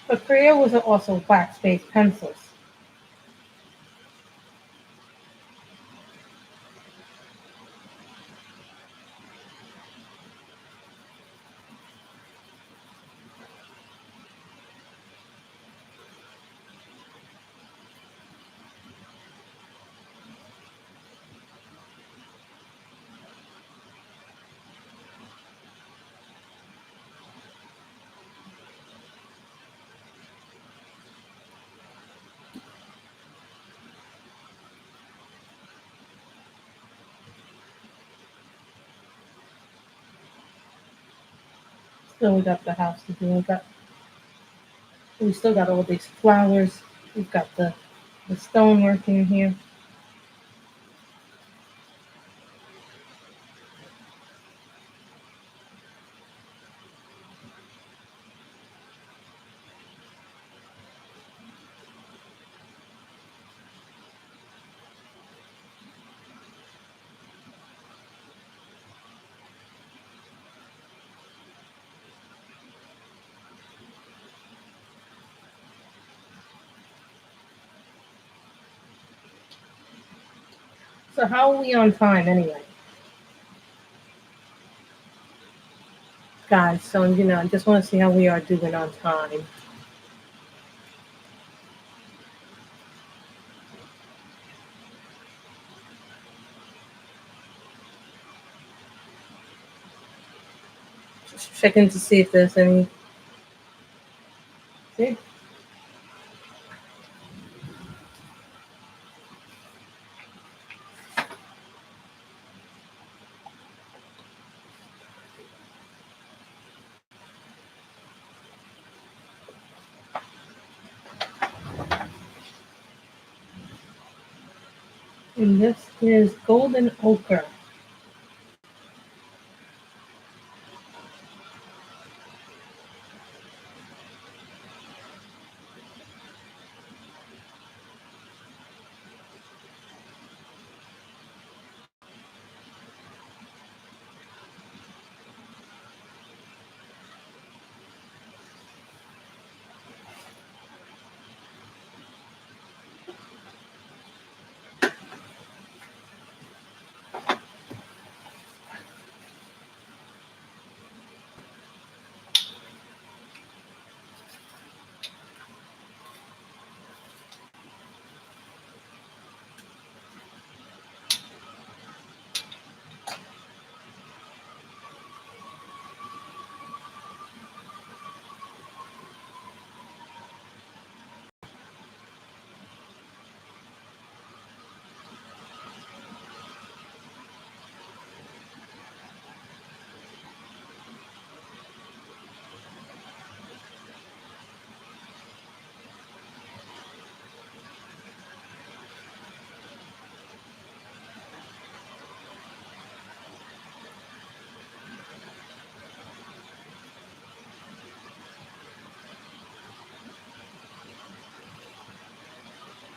But Crayolas are also wax-based pencils. Still, we got the house to do. We still got all these flowers. We've got the stonework in here. So how are we on time anyway? Guys, so I just want to see how we are doing on time. Just checking to see if there's any. See? And this is golden ochre.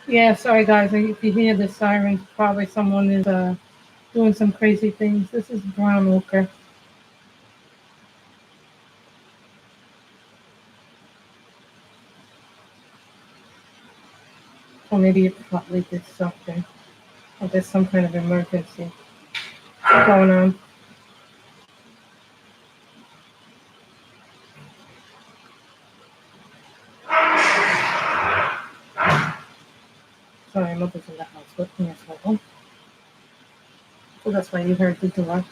Yeah, sorry guys, if you hear the sirens, probably someone is doing some crazy things. This is brown ochre. Or maybe it probably did something. Or there's some kind of emergency going on. Sorry, mother's in the house with me as well. So that's why you heard the door.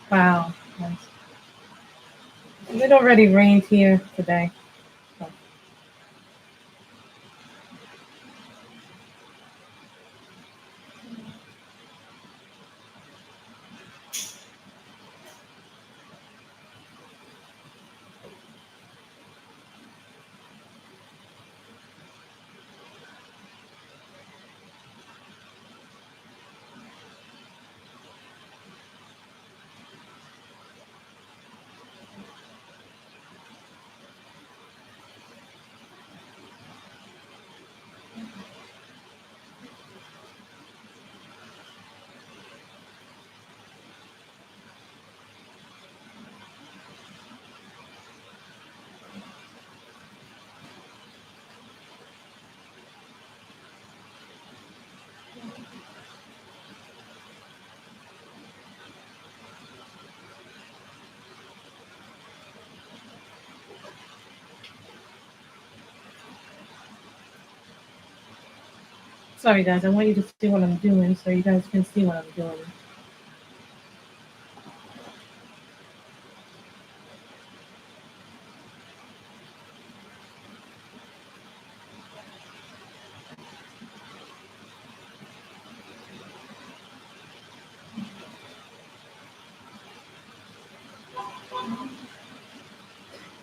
Wow. Nice. It already rained here today. So. Sorry guys, I want you to see what I'm doing so you guys can see what I'm doing.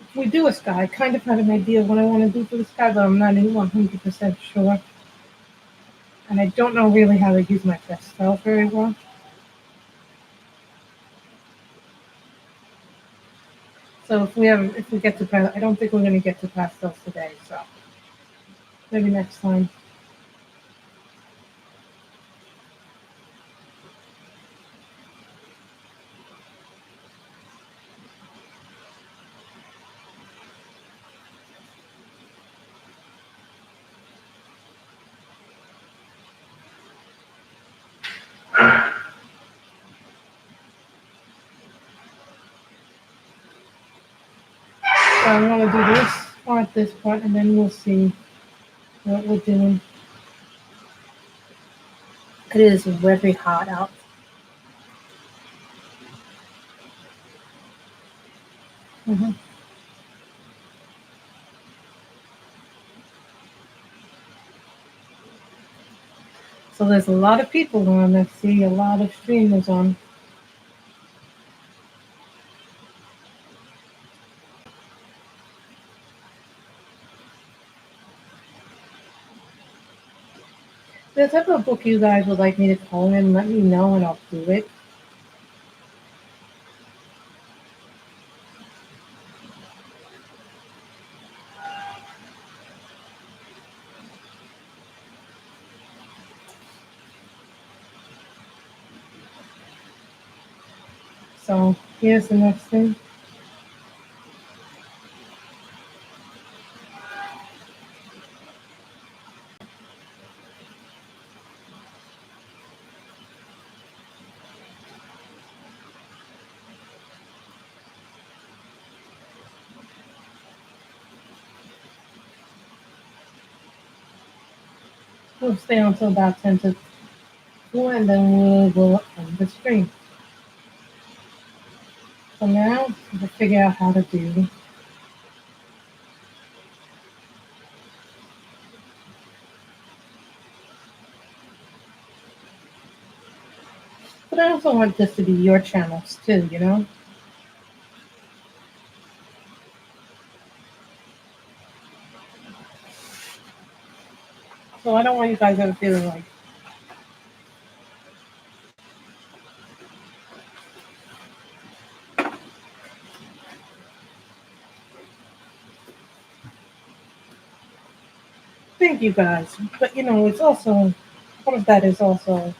If we do a sky, I kind of had an idea of what I want to do for the sky, but I'm not 100% sure. And I don't know really how to use my pastel very well. So if we get to pastel, I don't think we're going to get to pastels today. So maybe next time. So I'm going to do this part, and then we'll see what we're doing. It is very hot out. Mm-hmm. So there's a lot of people on. I see a lot of streamers on. If there's ever a book you guys would like me to color in, let me know and I'll do it. So here's the next thing. We'll stay until about 10 to 4 and then we will end the stream. So now we'll figure out how to do. But I also want this to be your channels too, you know? So I don't want you guys ever feeling like Thank you guys. But you know, it's also part of that is also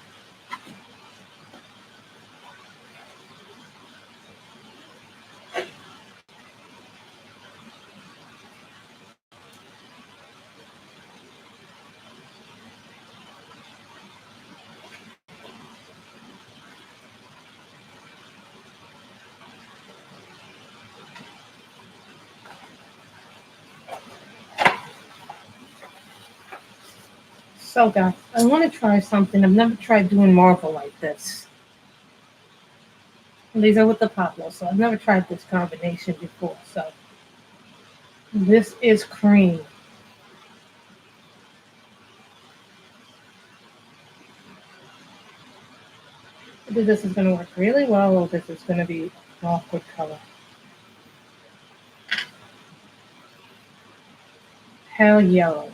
so guys. I want to try something. I've never tried doing marble like this. And these are with the poplar, so I've never tried this combination before. So this is cream. Either this is going to work really well, or this is going to be an awkward color. Pale yellow.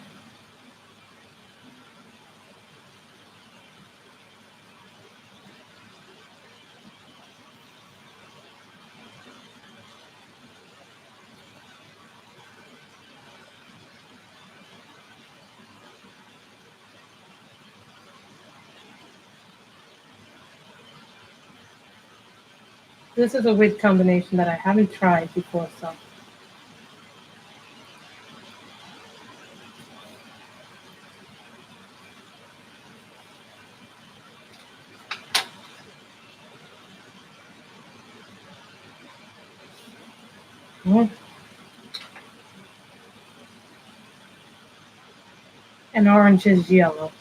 This is a weird combination that I haven't tried before, so. And orange is yellow.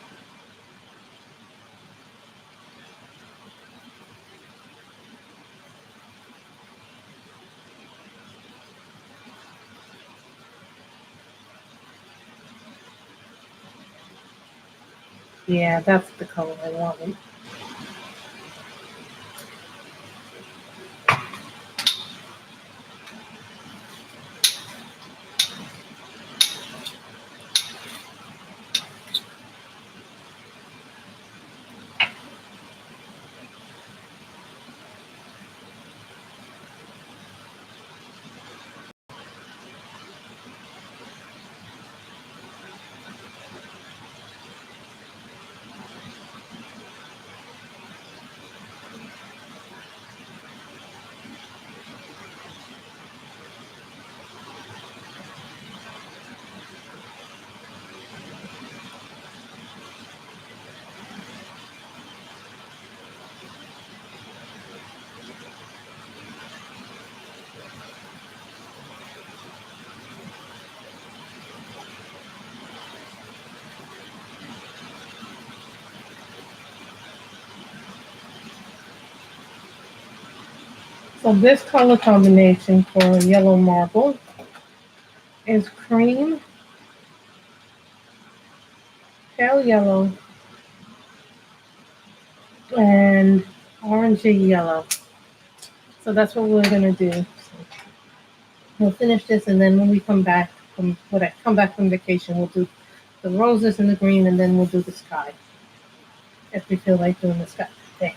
Yeah, that's the color I wanted. So this color combination for yellow marble is cream, pale yellow, and orangey yellow. So that's what we're gonna do. So we'll finish this, and then when we come back from vacation, we'll do the roses and the green, and then we'll do the sky if we feel like doing the sky. Okay.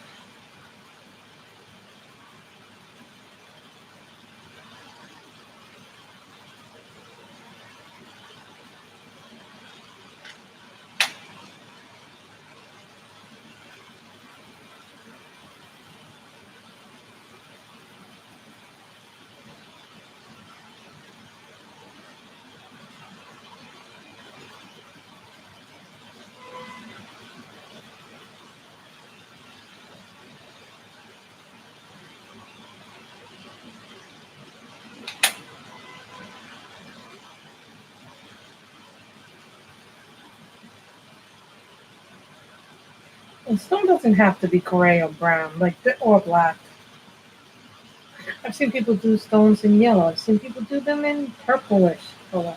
And stone doesn't have to be gray or brown, or black. I've seen people do stones in yellow. I've seen people do them in purplish color.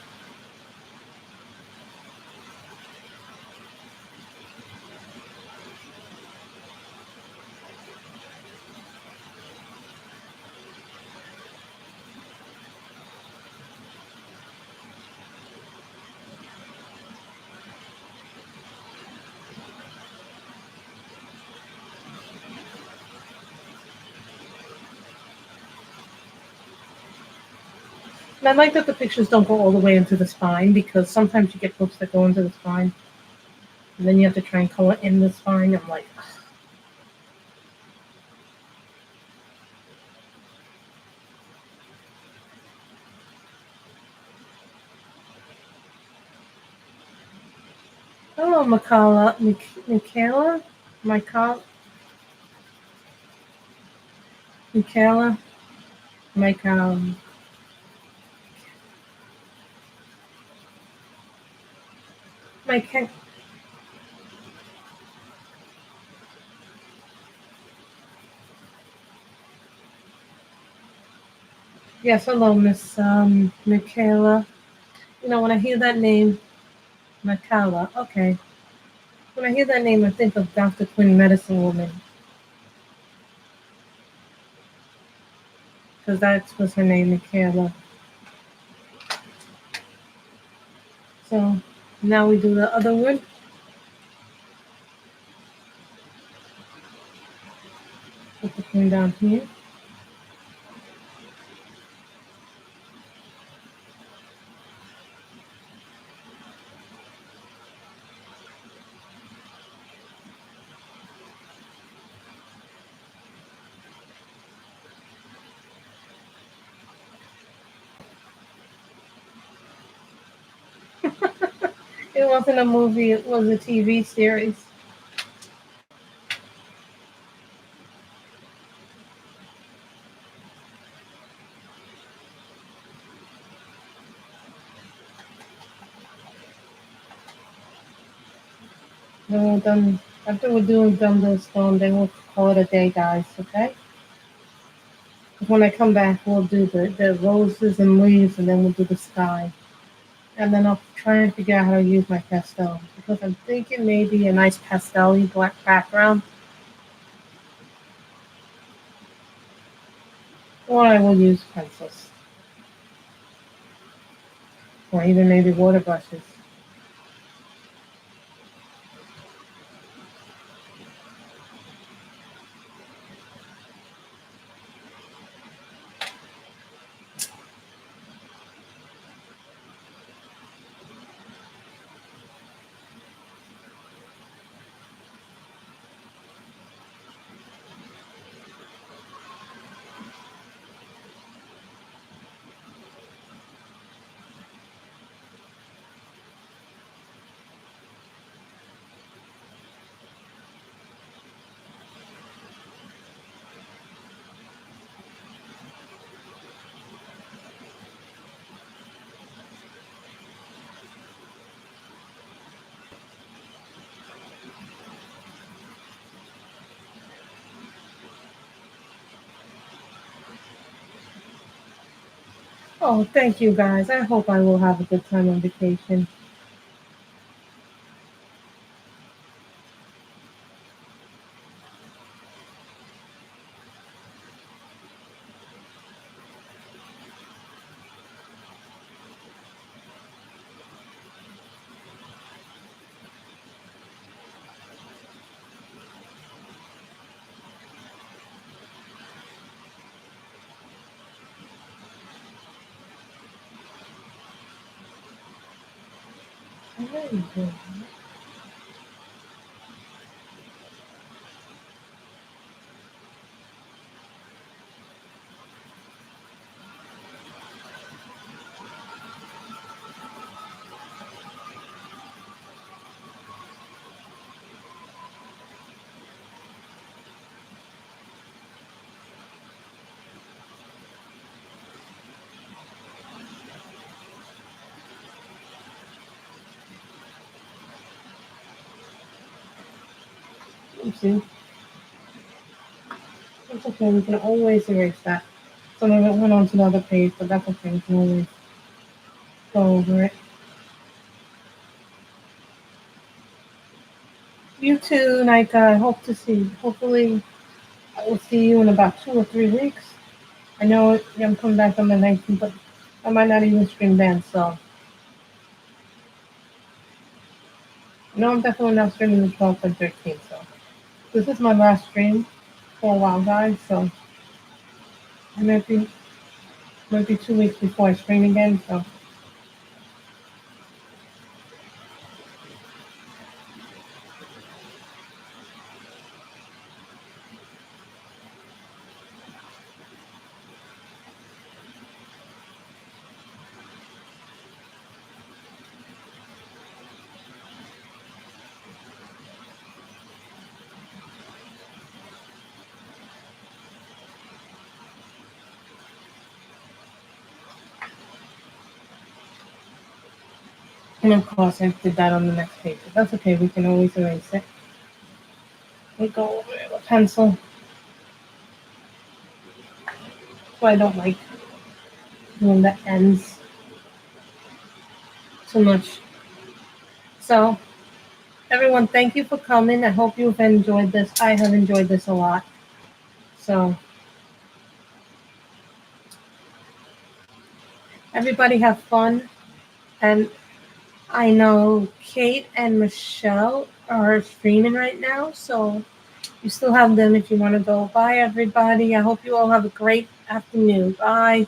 And I like that the pictures don't go all the way into the spine, because sometimes you get books that go into the spine, and then you have to try and color in the spine. I'm like, ugh. Hello, Michaela, Michaela, Michaela, Mike, Mike. Yes, hello, Miss Michaela. You know, when I hear that name, Michaela, okay. When I hear that name, I think of Dr. Quinn, Medicine Woman, because that was her name, Michaela. So now we do the other one. Put the pen down here. It wasn't a movie, it was a TV series. Then we're done. After we're done this one, then we'll call it a day, guys, okay? When I come back, we'll do the roses and leaves, and then we'll do the sky. And then I'll try and figure out how to use my pastel, because I'm thinking maybe a nice pastel-y black background, or I will use pencils, or even maybe water brushes. Oh, thank you guys. I hope I will have a good time on vacation. Very good. You see, it's okay. We can always erase that. Some of it went onto the other page, but that's okay. We can always go over it. You too, Nika. I hope to see. Hopefully, I will see you in about 2 or 3 weeks. I know I'm coming back on the 19th, but I might not even stream then. So, no, I'm definitely not streaming the 12th and 13th. So, this is my last stream for a while, guys. So, I might be Might be 2 weeks before I stream again, so. And of course, I did that on the next page. But that's okay, we can always erase it. We go over it with a pencil. So I don't like doing the ends too much. So, everyone, thank you for coming. I hope you've enjoyed this. I have enjoyed this a lot. So, everybody have fun. And I know Kate and Michelle are streaming right now, so you still have them if you want to go. Bye, everybody. I hope you all have a great afternoon. Bye.